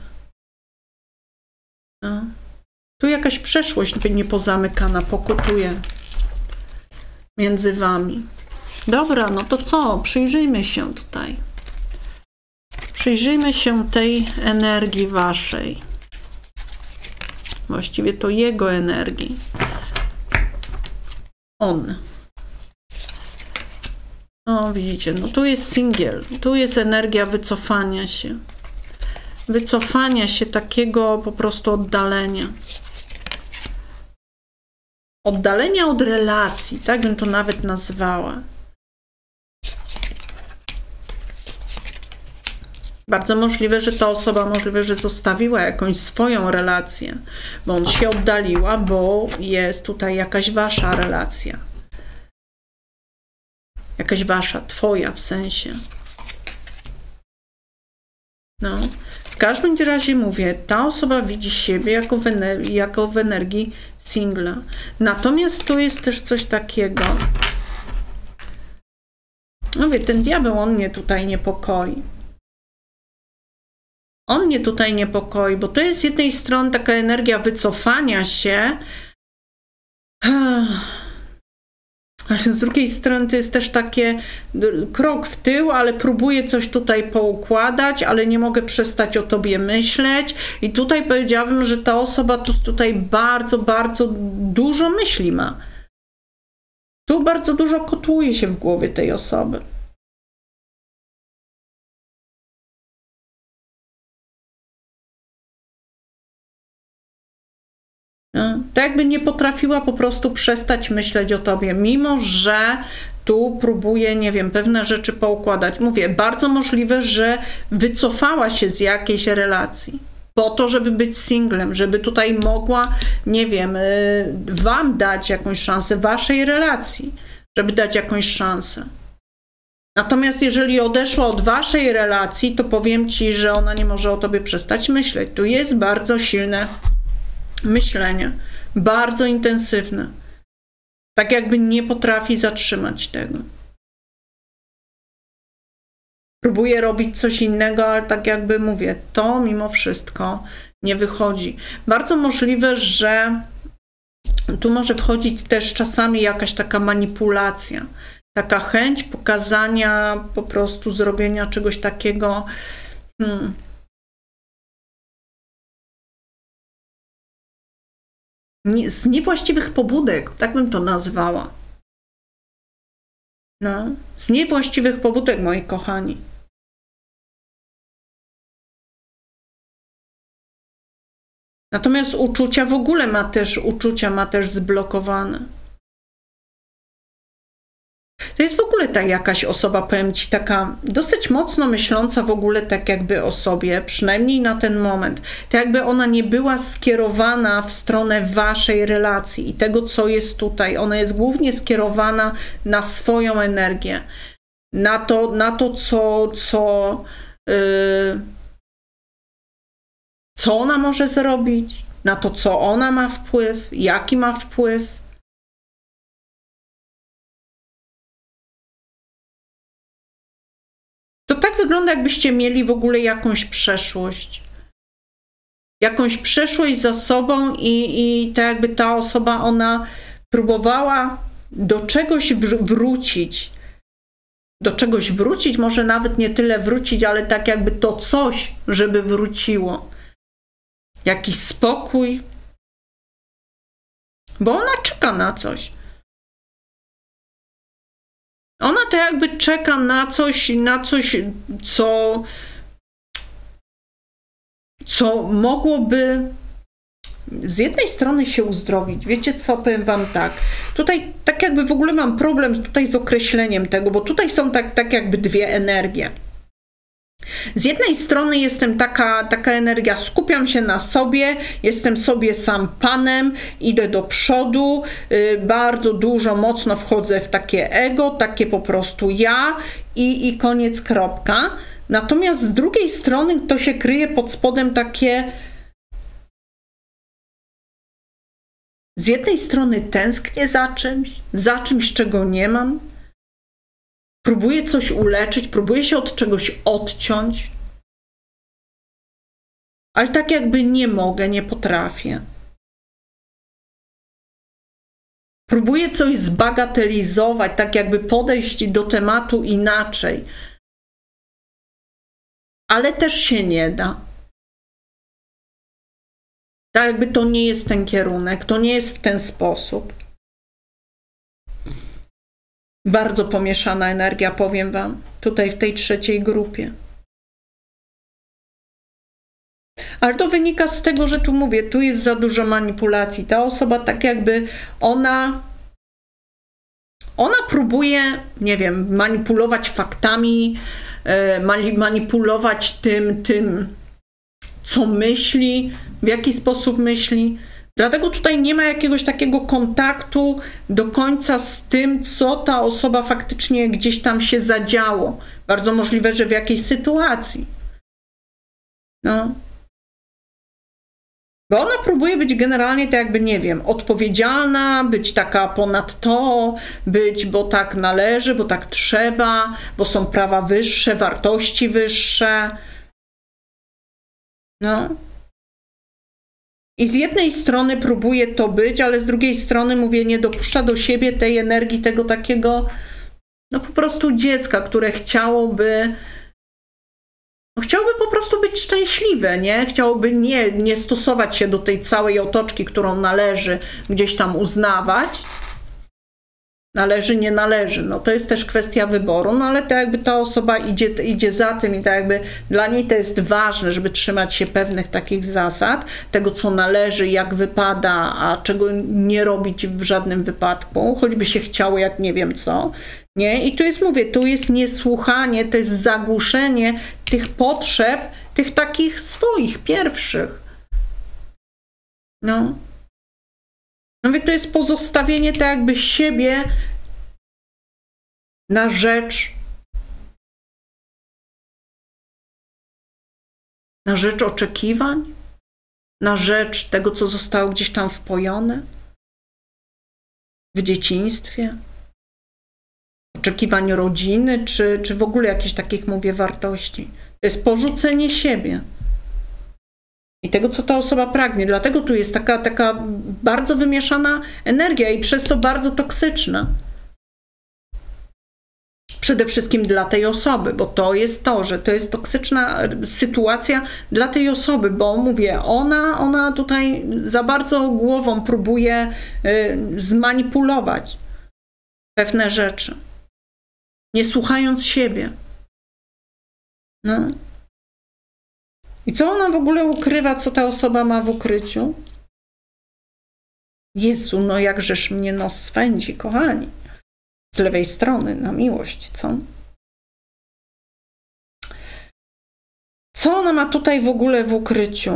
No. Tu jakaś przeszłość niepozamykana pokutuje między Wami. Dobra, no to co? Przyjrzyjmy się tutaj. Przyjrzyjmy się tej energii Waszej. Właściwie to jego energii. On. O, widzicie, no tu jest singiel. Tu jest energia wycofania się. Wycofania się, takiego po prostu oddalenia. Oddalenia od relacji, tak bym to nawet nazwała. Bardzo możliwe, że ta osoba że zostawiła jakąś swoją relację, bądź się oddaliła, bo jest tutaj jakaś Wasza relacja. Jakaś Wasza, Twoja w sensie. No. W każdym razie mówię, ta osoba widzi siebie jako w energii singla. Natomiast tu jest też coś takiego. No wie, ten diabeł, on mnie tutaj niepokoi. On mnie tutaj niepokoi, bo to jest z jednej strony taka energia wycofania się, ale z drugiej strony to jest też takie krok w tył, ale próbuję coś tutaj poukładać, ale nie mogę przestać o Tobie myśleć. I tutaj powiedziałabym, że ta osoba tutaj bardzo, bardzo dużo myśli ma. Tu bardzo dużo kotłuje się w głowie tej osoby. Tak jakby nie potrafiła po prostu przestać myśleć o Tobie, mimo że tu próbuje, nie wiem, pewne rzeczy poukładać. Mówię, bardzo możliwe, że wycofała się z jakiejś relacji po to, żeby być singlem, żeby tutaj mogła, nie wiem, Wam dać jakąś szansę, Waszej relacji, żeby dać jakąś szansę. Natomiast jeżeli odeszła od waszej relacji, to powiem ci, że ona nie może o tobie przestać myśleć. Tu jest bardzo silne myślenie, bardzo intensywne. Tak jakby nie potrafi zatrzymać tego. Próbuje robić coś innego, ale tak jakby mówię, to mimo wszystko nie wychodzi. Bardzo możliwe, że tu może wchodzić też czasami jakaś taka manipulacja. Taka chęć pokazania, po prostu zrobienia czegoś takiego. Z niewłaściwych pobudek, tak bym to nazwała. No, z niewłaściwych pobudek, moi kochani. Natomiast uczucia w ogóle ma też zblokowane. To jest w ogóle ta jakaś osoba, powiem ci, taka dosyć mocno myśląca w ogóle tak jakby o sobie, przynajmniej na ten moment. Tak jakby ona nie była skierowana w stronę waszej relacji i tego, co jest tutaj. Ona jest głównie skierowana na swoją energię, na to co ona może zrobić, na to, co ona ma wpływ, jaki ma wpływ. To tak wygląda, jakbyście mieli w ogóle jakąś przeszłość. Jakąś przeszłość za sobą i tak jakby ta osoba, ona próbowała do czegoś wrócić. Do czegoś wrócić, może nawet nie tyle wrócić, ale tak jakby to coś, żeby wróciło. Jakiś spokój. Bo ona czeka na coś. Ona to jakby czeka na coś, co mogłoby z jednej strony się uzdrowić. Wiecie co, powiem wam tak. Tutaj tak jakby w ogóle mam problem tutaj z określeniem tego, bo tutaj są tak jakby dwie energie. Z jednej strony jestem taka energia, skupiam się na sobie, jestem sobie sam panem, idę do przodu, bardzo dużo, mocno wchodzę w takie ego, takie po prostu ja i koniec, kropka. Natomiast z drugiej strony to się kryje pod spodem takie... Z jednej strony tęsknię za czymś, czego nie mam. Próbuję coś uleczyć, próbuję się od czegoś odciąć, ale tak jakby nie mogę, nie potrafię. Próbuję coś zbagatelizować, tak jakby podejść do tematu inaczej, ale też się nie da. Tak jakby to nie jest ten kierunek, to nie jest w ten sposób. Bardzo pomieszana energia, powiem wam, tutaj w tej trzeciej grupie. Ale to wynika z tego, że tu mówię, tu jest za dużo manipulacji. Ta osoba tak jakby ona próbuje, nie wiem, manipulować faktami, manipulować tym, co myśli, w jaki sposób myśli. Dlatego tutaj nie ma jakiegoś takiego kontaktu do końca z tym, co ta osoba faktycznie gdzieś tam się zadziało. Bardzo możliwe, że w jakiejś sytuacji. No. Bo ona próbuje być generalnie tak jakby, nie wiem, odpowiedzialna, być taka ponad to, być, bo tak należy, bo tak trzeba, bo są prawa wyższe, wartości wyższe. No. I z jednej strony próbuje to być, ale z drugiej strony, mówię, nie dopuszcza do siebie tej energii, tego takiego, no po prostu dziecka, które chciałoby po prostu być szczęśliwe, nie? Chciałoby nie stosować się do tej całej otoczki, którą należy gdzieś tam uznawać. Należy, nie należy. No to jest też kwestia wyboru, no ale tak jakby ta osoba idzie za tym i tak jakby dla niej to jest ważne, żeby trzymać się pewnych takich zasad, tego co należy, jak wypada, a czego nie robić w żadnym wypadku, choćby się chciało jak nie wiem co. Nie? I tu jest, mówię, tu jest niesłuchanie, to jest zagłuszenie tych potrzeb, tych takich swoich, pierwszych. No. No mówię, to jest pozostawienie tak jakby siebie na rzecz Na rzecz oczekiwań? Na rzecz tego, co zostało gdzieś tam wpojone? W dzieciństwie? Oczekiwań rodziny, czy w ogóle jakichś takich, mówię, wartości? To jest porzucenie siebie i tego, co ta osoba pragnie. Dlatego tu jest taka bardzo wymieszana energia i przez to bardzo toksyczna. Przede wszystkim dla tej osoby, bo to jest to, że to jest toksyczna sytuacja dla tej osoby, bo mówię, ona tutaj za bardzo głową próbuje zmanipulować pewne rzeczy, nie słuchając siebie. No. I co ona w ogóle ukrywa, co ta osoba ma w ukryciu? Jezu, no jakżeż mnie nos swędzi, kochani. Z lewej strony, na miłość, co? Co ona ma tutaj w ogóle w ukryciu?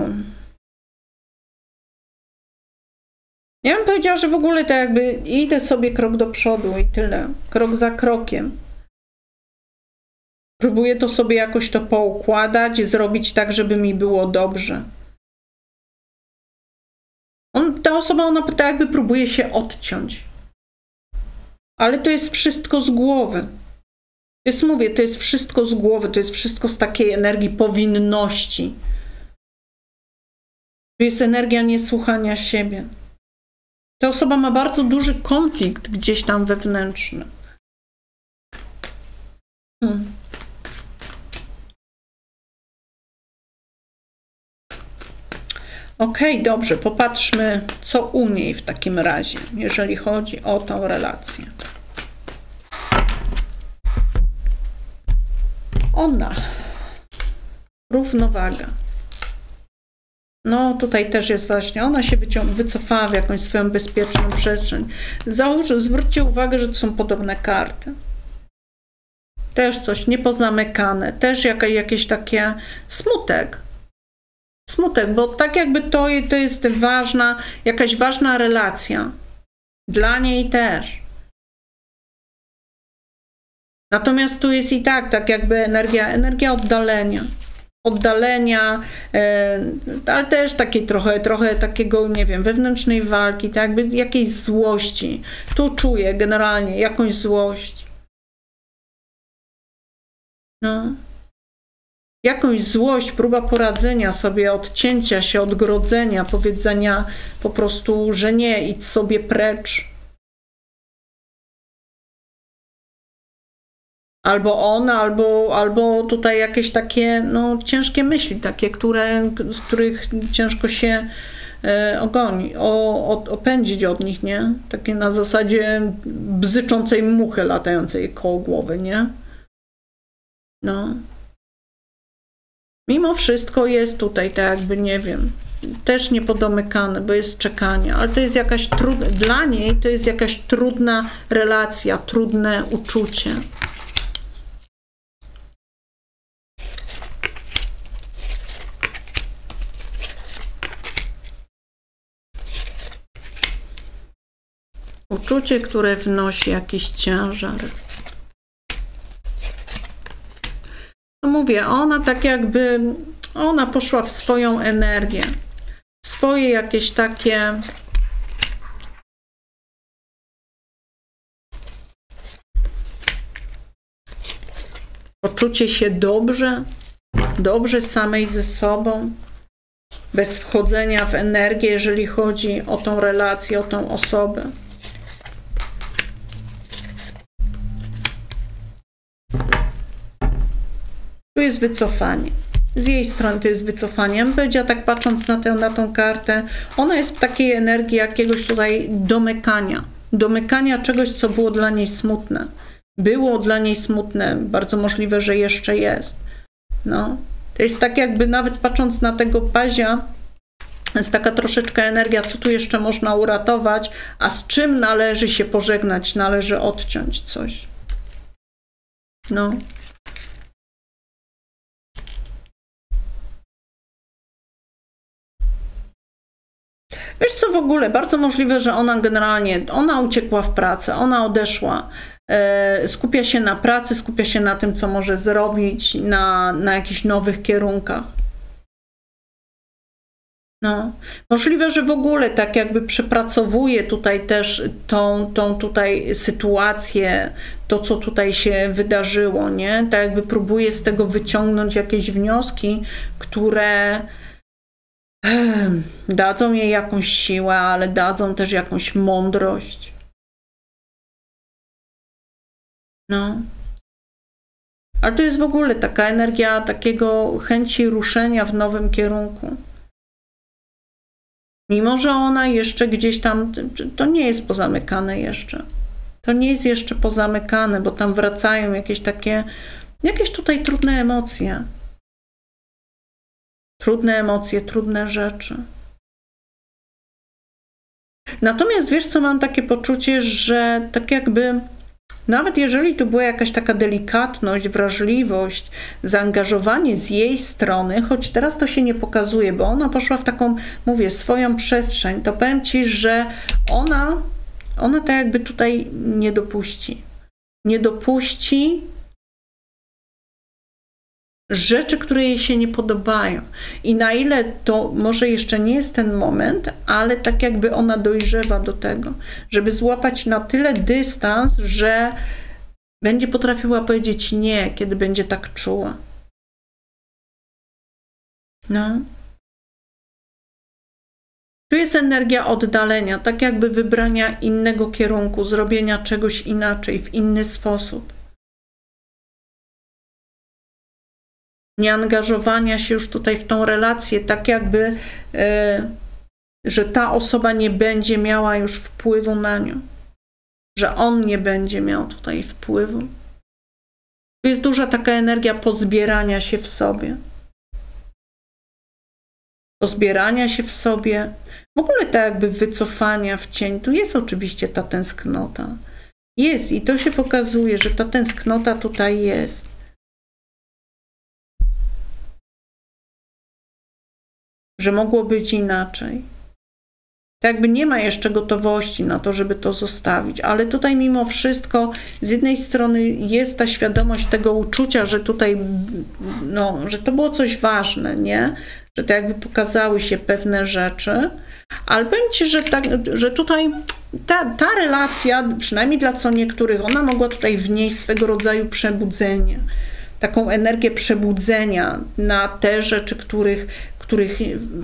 Ja bym powiedziała, że w ogóle to jakby idę sobie krok do przodu i tyle. Krok za krokiem. Próbuję to sobie jakoś to poukładać, zrobić tak, żeby mi było dobrze. Ta osoba, ona tak jakby próbuje się odciąć. Ale to jest wszystko z głowy. Mówię, to jest wszystko z głowy, to jest wszystko z takiej energii powinności. To jest energia niesłuchania siebie. Ta osoba ma bardzo duży konflikt gdzieś tam wewnętrzny. Okej, dobrze, popatrzmy, co u niej w takim razie, jeżeli chodzi o tą relację. Ona. Równowaga. No tutaj też jest właśnie, ona się wycofała w jakąś swoją bezpieczną przestrzeń. Zwróćcie uwagę, że to są podobne karty. Też coś niepozamykane, też jakieś takie smutek. Smutek, bo tak jakby to jest jakaś ważna relacja. Dla niej też. Natomiast tu jest i tak jakby energia oddalenia. Ale też takiej trochę takiego, nie wiem, wewnętrznej walki, tak jakby jakiejś złości. Tu czuję generalnie jakąś złość. No. Jakąś złość, próba poradzenia sobie, odcięcia się, odgrodzenia, powiedzenia po prostu, że nie, idź sobie precz. Albo on, albo tutaj jakieś takie no, ciężkie myśli, takie, z których ciężko się opędzić od nich, nie? Takie na zasadzie bzyczącej muchy latającej koło głowy, nie? No. Mimo wszystko jest tutaj tak jakby, nie wiem, też niepodomykane, bo jest czekanie, ale to jest jakaś dla niej to jest jakaś trudna relacja, trudne uczucie. Uczucie, które wnosi jakiś ciężar. No mówię, ona tak jakby, ona poszła w swoją energię, w swoje jakieś takie poczucie się dobrze samej ze sobą, bez wchodzenia w energię, jeżeli chodzi o tą relację, o tą osobę. Tu jest wycofanie. Z jej strony to jest wycofanie. Ja bym powiedziała, tak patrząc na tą kartę, ona jest w takiej energii jakiegoś tutaj domykania czegoś, co było dla niej smutne. Było dla niej smutne, bardzo możliwe, że jeszcze jest. No. To jest tak jakby nawet patrząc na tego pazia, jest taka troszeczkę energia, co tu jeszcze można uratować, a z czym należy się pożegnać, należy odciąć coś. No. Wiesz co, w ogóle bardzo możliwe, że ona uciekła w pracę, ona odeszła, skupia się na pracy, skupia się na tym, co może zrobić, na jakichś nowych kierunkach. No, możliwe, że w ogóle tak jakby przepracowuje tutaj też tą tutaj sytuację, to co tutaj się wydarzyło, nie? Tak jakby próbuje z tego wyciągnąć jakieś wnioski, które dadzą jej jakąś siłę, ale dadzą też jakąś mądrość. No. Ale to jest w ogóle taka energia takiego chęci ruszenia w nowym kierunku. Mimo że ona jeszcze gdzieś tam, to nie jest pozamykane jeszcze. To nie jest jeszcze pozamykane, bo tam wracają jakieś takie, jakieś tutaj trudne emocje. Trudne emocje, trudne rzeczy. Natomiast wiesz co, mam takie poczucie, że tak jakby nawet jeżeli tu była jakaś taka delikatność, wrażliwość, zaangażowanie z jej strony, choć teraz to się nie pokazuje, bo ona poszła w taką, mówię, swoją przestrzeń, to powiem ci, że ona tak jakby tutaj nie dopuści. Nie dopuści rzeczy, które jej się nie podobają. I na ile to może jeszcze nie jest ten moment, ale tak jakby ona dojrzewa do tego, żeby złapać na tyle dystans, że będzie potrafiła powiedzieć nie, kiedy będzie tak czuła. No. Tu jest energia oddalenia, tak jakby wybrania innego kierunku, zrobienia czegoś inaczej, w inny sposób. Nieangażowania się już tutaj w tą relację, tak jakby, że ta osoba nie będzie miała już wpływu na nią, że on nie będzie miał tutaj wpływu. Tu jest duża taka energia pozbierania się w sobie. Pozbierania się w sobie, w ogóle tak jakby wycofania w cień. Tu jest oczywiście ta tęsknota. Jest i to się pokazuje, że ta tęsknota tutaj jest. Że mogło być inaczej. Tak jakby nie ma jeszcze gotowości na to, żeby to zostawić, ale tutaj mimo wszystko z jednej strony jest ta świadomość tego uczucia, że tutaj, no, że to było coś ważne, nie? Że to jakby pokazały się pewne rzeczy, ale powiem ci, że tutaj ta relacja, przynajmniej dla co niektórych, ona mogła tutaj wnieść swego rodzaju przebudzenie. Taką energię przebudzenia na te rzeczy, których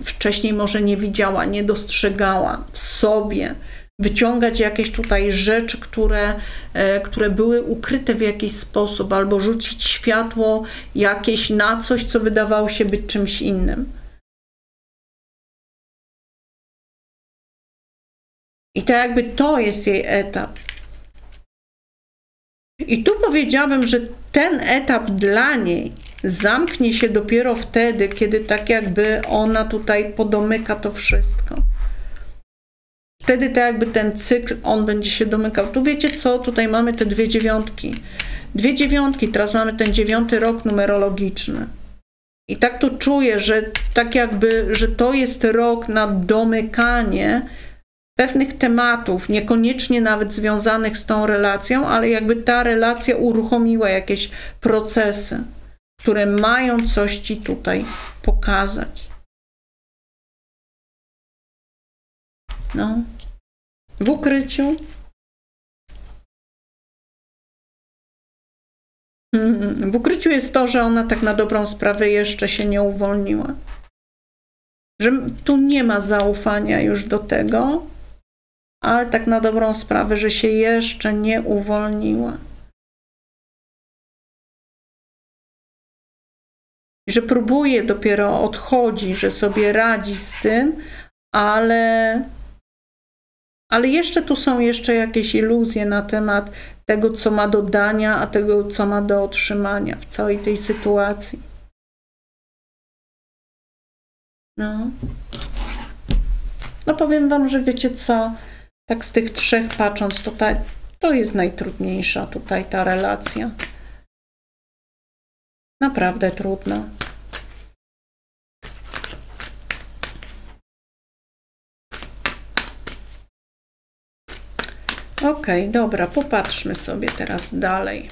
wcześniej może nie widziała, nie dostrzegała w sobie. Wyciągać jakieś tutaj rzeczy, które były ukryte w jakiś sposób, albo rzucić światło jakieś na coś, co wydawało się być czymś innym. I tak jakby to jest jej etap. I tu powiedziałabym, że ten etap dla niej zamknie się dopiero wtedy, kiedy tak jakby ona tutaj podomyka to wszystko. Wtedy tak jakby ten cykl, on będzie się domykał. Tu wiecie co? Tutaj mamy te dwie dziewiątki. Dwie dziewiątki, teraz mamy ten 9. rok numerologiczny. I tak tu czuję, że tak jakby, że to jest rok na domykanie pewnych tematów, niekoniecznie nawet związanych z tą relacją, ale jakby ta relacja uruchomiła jakieś procesy, które mają coś ci tutaj pokazać. No. W ukryciu. W ukryciu jest to, że ona tak na dobrą sprawę jeszcze się nie uwolniła. Że tu nie ma zaufania już do tego, ale tak na dobrą sprawę, że się jeszcze nie uwolniła. Że próbuje, dopiero odchodzi, że sobie radzi z tym, ale jeszcze tu są jeszcze jakieś iluzje na temat tego, co ma do dania, a tego, co ma do otrzymania w całej tej sytuacji. No. No powiem wam, że wiecie co, tak z tych trzech patrząc, to jest najtrudniejsza tutaj ta relacja. Naprawdę trudna. Okej, dobra, popatrzmy sobie teraz dalej.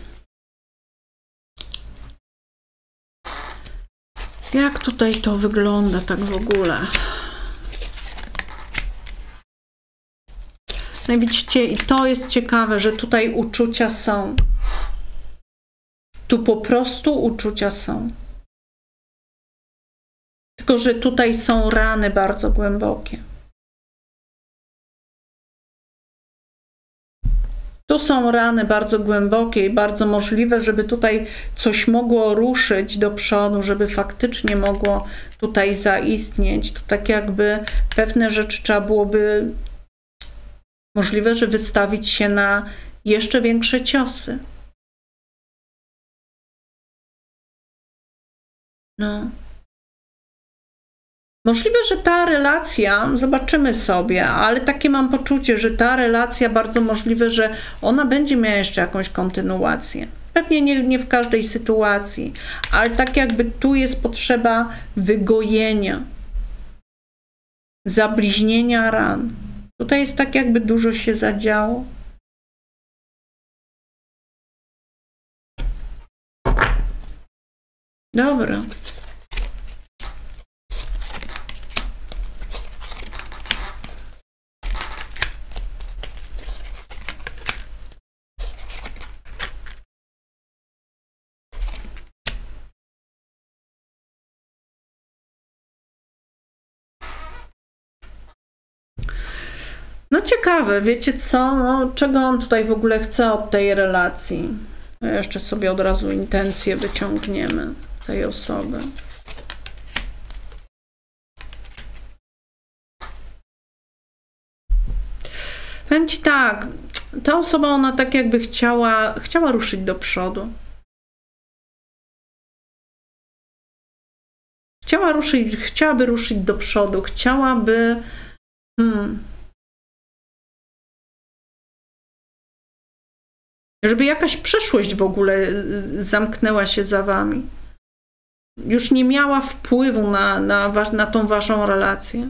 Jak tutaj to wygląda tak w ogóle? No i widzicie, i to jest ciekawe, że tutaj uczucia są. Tu po prostu uczucia są. Tylko że tutaj są rany bardzo głębokie. Tu są rany bardzo głębokie i bardzo możliwe, żeby tutaj coś mogło ruszyć do przodu, żeby faktycznie mogło tutaj zaistnieć. To tak jakby pewne rzeczy trzeba byłoby możliwe, że wystawić się na jeszcze większe ciosy. No. Możliwe, że ta relacja, zobaczymy sobie, ale takie mam poczucie, że ta relacja bardzo możliwe, że ona będzie miała jeszcze jakąś kontynuację. Pewnie nie w każdej sytuacji, ale tak jakby tu jest potrzeba wygojenia, zabliźnienia ran. Tutaj jest tak jakby dużo się zadziało. Dobra. No ciekawe, wiecie co? No, czego on tutaj w ogóle chce od tej relacji? No jeszcze sobie od razu intencje wyciągniemy tej osoby. Powiem ci tak, ta osoba, ona tak jakby chciała ruszyć do przodu. Chciałaby ruszyć do przodu, chciałaby... Żeby jakaś przeszłość w ogóle zamknęła się za wami. Już nie miała wpływu na tą waszą relację.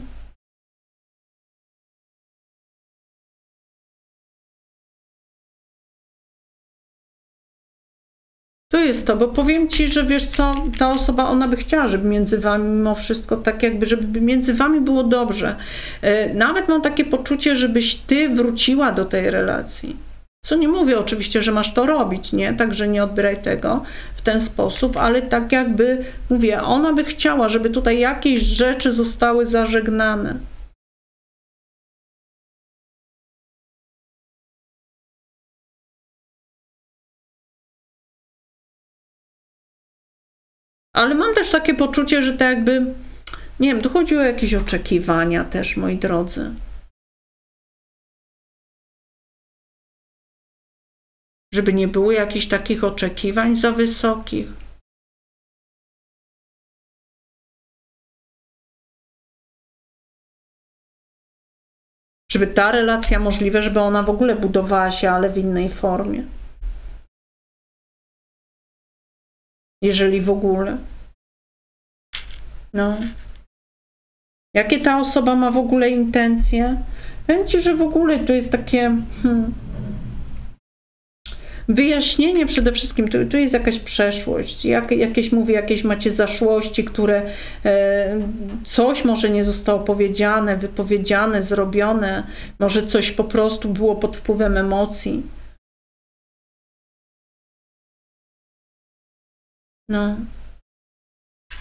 To jest to, bo powiem ci, że wiesz co, ta osoba, ona by chciała, żeby między wami mimo wszystko tak jakby, żeby między wami było dobrze. Nawet mam takie poczucie, żebyś ty wróciła do tej relacji. Co nie mówię oczywiście, że masz to robić, nie? Także nie odbieraj tego w ten sposób, ale tak jakby, mówię, ona by chciała, żeby tutaj jakieś rzeczy zostały zażegnane. Ale mam też takie poczucie, że tak jakby, nie wiem, tu chodzi o jakieś oczekiwania też, moi drodzy. Żeby nie było jakichś takich oczekiwań za wysokich. Żeby ta relacja możliwe, żeby ona w ogóle budowała się, ale w innej formie. Jeżeli w ogóle. No. Jakie ta osoba ma w ogóle intencje? Powiem ci, że w ogóle to jest takie... Wyjaśnienie przede wszystkim, tu jest jakaś przeszłość, jakieś macie zaszłości, które coś może nie zostało powiedziane, wypowiedziane, zrobione, może coś po prostu było pod wpływem emocji. No.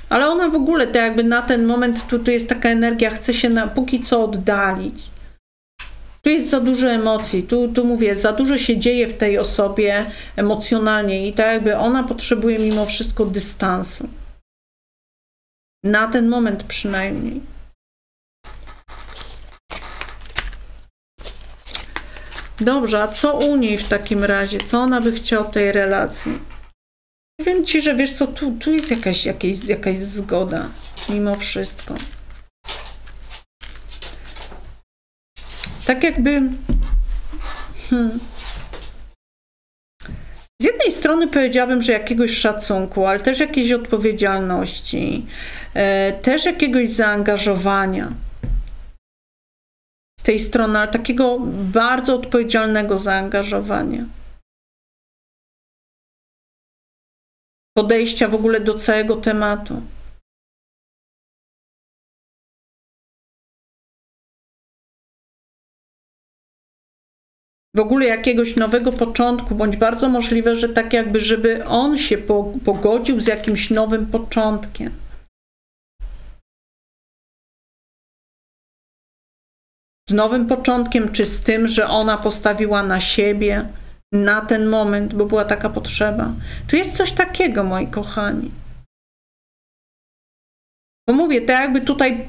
Ale ona w ogóle, to jakby na ten moment, tu jest taka energia, chce się póki co oddalić. Tu jest za dużo emocji, tu mówię, za dużo się dzieje w tej osobie emocjonalnie i tak jakby ona potrzebuje mimo wszystko dystansu. Na ten moment przynajmniej. Dobrze, a co u niej w takim razie? Co ona by chciała tej relacji? Powiem ci, że wiesz co, tu jest jakaś zgoda, mimo wszystko. Tak jakby... Z jednej strony powiedziałabym, że jakiegoś szacunku, ale też jakiejś odpowiedzialności, też jakiegoś zaangażowania. Z tej strony, ale takiego bardzo odpowiedzialnego zaangażowania. Podejścia w ogóle do całego tematu. w ogóle jakiegoś nowego początku, bądź bardzo możliwe, że tak jakby, żeby on się pogodził z jakimś nowym początkiem. Z nowym początkiem, czy z tym, że ona postawiła na siebie, na ten moment, bo była taka potrzeba. Tu jest coś takiego, moi kochani. Bo mówię, tak jakby tutaj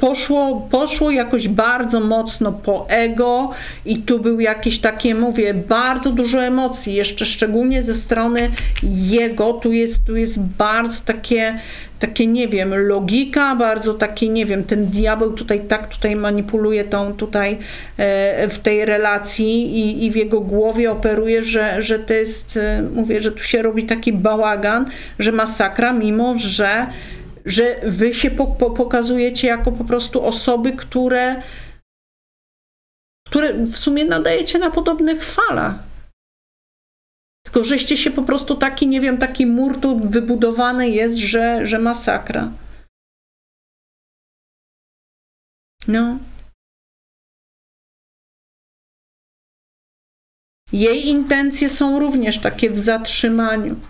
poszło jakoś bardzo mocno po ego i tu był jakieś takie, mówię, bardzo dużo emocji, jeszcze szczególnie ze strony jego, tu jest bardzo takie, nie wiem, logika, bardzo takie, nie wiem, ten diabeł tutaj manipuluje tutaj w tej relacji i w jego głowie operuje, że to jest, mówię, że tu się robi taki bałagan, że masakra, mimo że wy się pokazujecie jako po prostu osoby, które w sumie nadajecie na podobnych falach. Tylko żeście się po prostu taki, nie wiem, taki mur tu wybudowany jest, że masakra. No. Jej intencje są również takie w zatrzymaniu.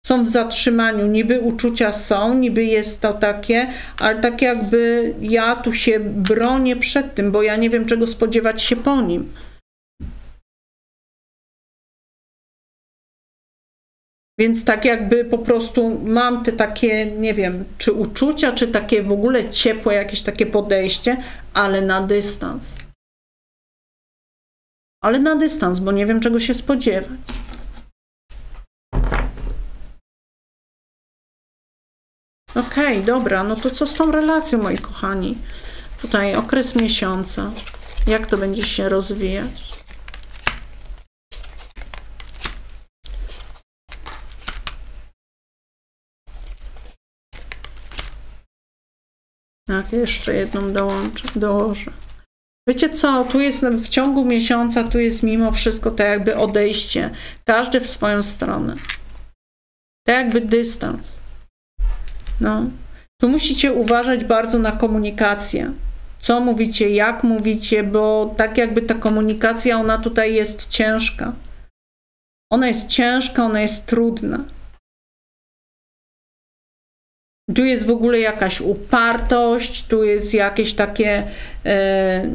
Są w zatrzymaniu, niby uczucia są, niby jest to takie, ale tak jakby ja tu się bronię przed tym, bo ja nie wiem, czego spodziewać się po nim. Więc tak jakby po prostu mam te takie, nie wiem, czy uczucia, czy takie w ogóle ciepłe jakieś takie podejście, ale na dystans. Ale na dystans, bo nie wiem, czego się spodziewać. Okej, dobra, no to co z tą relacją, moi kochani? Tutaj okres miesiąca. Jak to będzie się rozwijać? Tak, jeszcze jedną dołożę. Wiecie co, tu jest w ciągu miesiąca, tu jest mimo wszystko tak jakby odejście. Każdy w swoją stronę. Tak jakby dystans. No. Tu musicie uważać bardzo na komunikację. Co mówicie, jak mówicie, bo tak jakby ta komunikacja, ona tutaj jest ciężka. Ona jest ciężka, ona jest trudna. Tu jest w ogóle jakaś upartość, tu jest jakieś takie,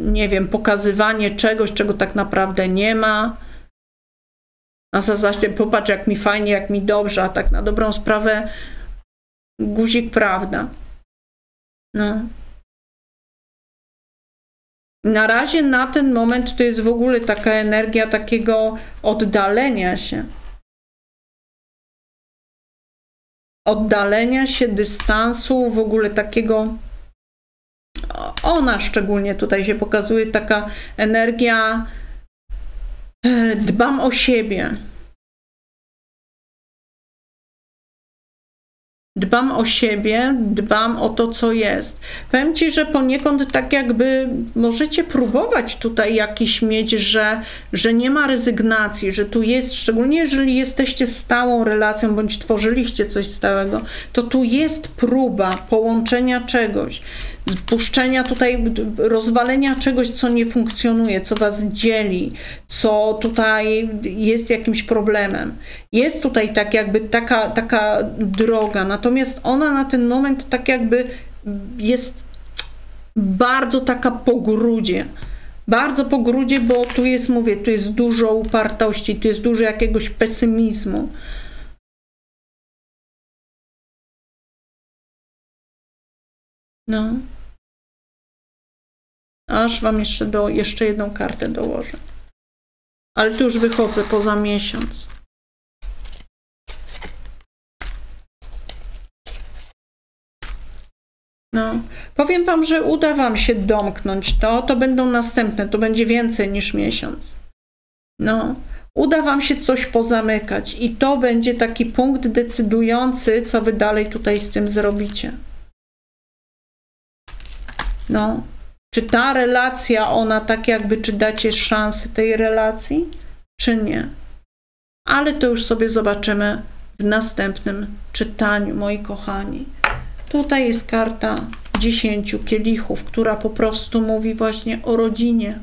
nie wiem, pokazywanie czegoś, czego tak naprawdę nie ma. Na zasadzie, popatrz jak mi fajnie, jak mi dobrze, a tak na dobrą sprawę guzik prawda. No. Na razie na ten moment to jest w ogóle taka energia takiego oddalenia się. Oddalenia się, dystansu, w ogóle takiego, ona szczególnie tutaj się pokazuje, taka energia, dbam o siebie. Dbam o siebie, dbam o to, co jest. Powiem ci, że poniekąd tak jakby możecie próbować tutaj jakiś mieć, że nie ma rezygnacji, że tu jest, szczególnie jeżeli jesteście stałą relacją, bądź tworzyliście coś stałego, to tu jest próba połączenia czegoś, puszczenia tutaj, rozwalenia czegoś, co nie funkcjonuje, co was dzieli, co tutaj jest jakimś problemem. Jest tutaj tak jakby taka droga, natomiast ona na ten moment tak jakby jest bardzo taka po grudzie. Bardzo po grudzie, bo tu jest, mówię, tu jest dużo upartości, tu jest dużo jakiegoś pesymizmu. No. Aż wam jeszcze jedną kartę dołożę. Ale tu już wychodzę poza miesiąc. No, powiem wam, że uda wam się domknąć to będą następne, to będzie więcej niż miesiąc. No, uda wam się coś pozamykać i to będzie taki punkt decydujący, co wy dalej tutaj z tym zrobicie. No, czy ta relacja, ona tak jakby, czy dacie szansę tej relacji, czy nie? Ale to już sobie zobaczymy w następnym czytaniu, moi kochani. Tutaj jest karta 10 kielichów, która po prostu mówi właśnie o rodzinie.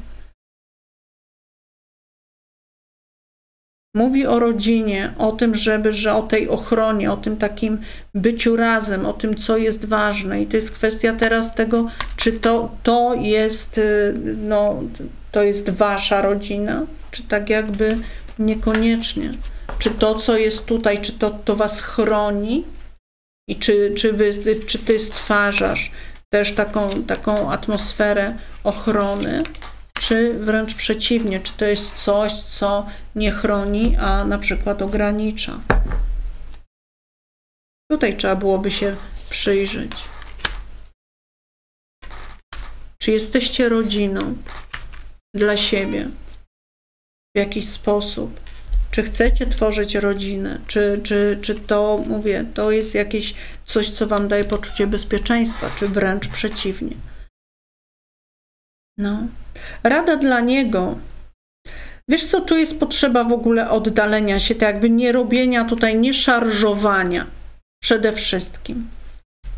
Mówi o rodzinie, o tym, że o tej ochronie, o tym takim byciu razem, o tym, co jest ważne. I to jest kwestia teraz tego, czy to jest, no, to jest wasza rodzina, czy tak jakby niekoniecznie. Czy to, co jest tutaj, czy to was chroni i czy ty stwarzasz też taką atmosferę ochrony, czy wręcz przeciwnie, czy to jest coś, co nie chroni, a na przykład ogranicza. Tutaj trzeba byłoby się przyjrzeć. Czy jesteście rodziną dla siebie w jakiś sposób? Czy chcecie tworzyć rodzinę? Czy to, mówię, to jest jakieś coś, co wam daje poczucie bezpieczeństwa, czy wręcz przeciwnie? No. Rada dla niego. Wiesz co, tu jest potrzeba w ogóle oddalenia się, tak jakby nie robienia tutaj, nie szarżowania przede wszystkim.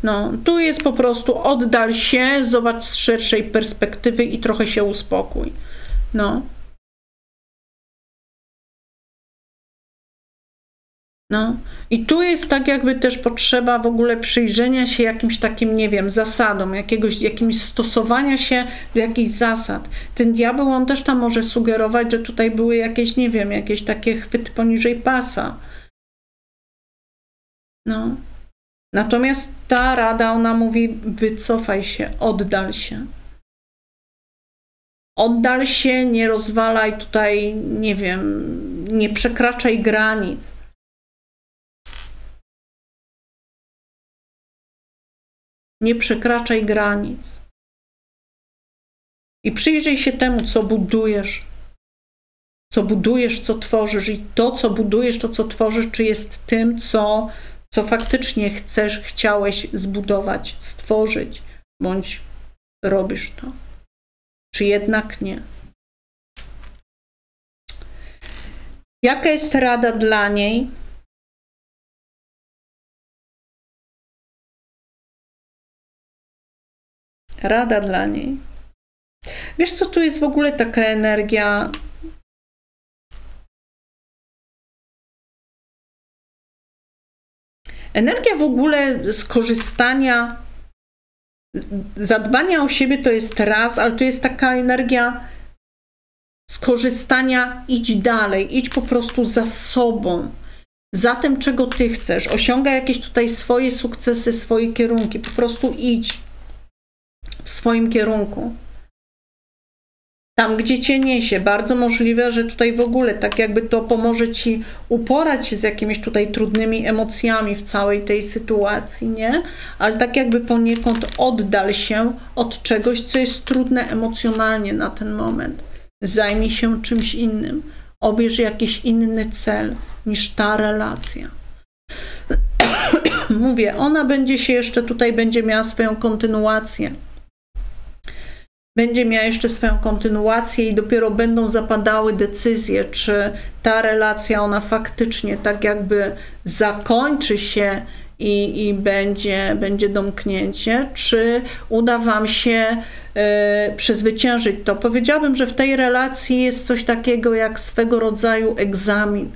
No, tu jest po prostu oddal się, zobacz z szerszej perspektywy i trochę się uspokój. No. No. I tu jest tak jakby też potrzeba w ogóle przyjrzenia się jakimś takim, nie wiem, zasadom, jakimś stosowania się do jakichś zasad. Ten diabeł, on też tam może sugerować, że tutaj były jakieś, nie wiem, jakieś takie chwyty poniżej pasa. No. Natomiast ta rada, ona mówi, wycofaj się, oddal się. Oddal się, nie rozwalaj tutaj, nie wiem, nie przekraczaj granic. Nie przekraczaj granic. I przyjrzyj się temu, co budujesz, co tworzysz i to, co budujesz, to, co tworzysz, czy jest tym, co faktycznie chciałeś zbudować, stworzyć, bądź robisz to, czy jednak nie. Jaka jest rada dla niej? Rada dla niej. Wiesz co, tu jest w ogóle taka energia. Energia w ogóle skorzystania, zadbania o siebie to jest raz, ale to jest taka energia skorzystania, idź dalej, idź po prostu za sobą, za tym, czego ty chcesz. Osiągaj jakieś tutaj swoje sukcesy, swoje kierunki, po prostu idź w swoim kierunku. Tam, gdzie cię niesie. Bardzo możliwe, że tutaj w ogóle tak jakby to pomoże ci uporać się z jakimiś tutaj trudnymi emocjami w całej tej sytuacji, nie? Ale tak jakby poniekąd oddal się od czegoś, co jest trudne emocjonalnie na ten moment. Zajmij się czymś innym. Obierz jakiś inny cel niż ta relacja. Mówię, ona będzie się jeszcze tutaj, będzie miała swoją kontynuację. Będzie miała jeszcze swoją kontynuację i dopiero będą zapadały decyzje, czy ta relacja, ona faktycznie tak jakby zakończy się i będzie domknięcie, czy uda wam się przezwyciężyć to. Powiedziałabym, że w tej relacji jest coś takiego jak swego rodzaju egzamin,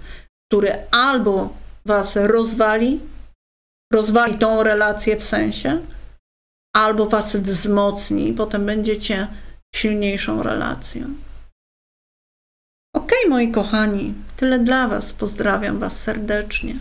który albo was rozwali tą relację w sensie, albo was wzmocni i potem będziecie silniejszą relacją. Ok, moi kochani, tyle dla was. Pozdrawiam was serdecznie.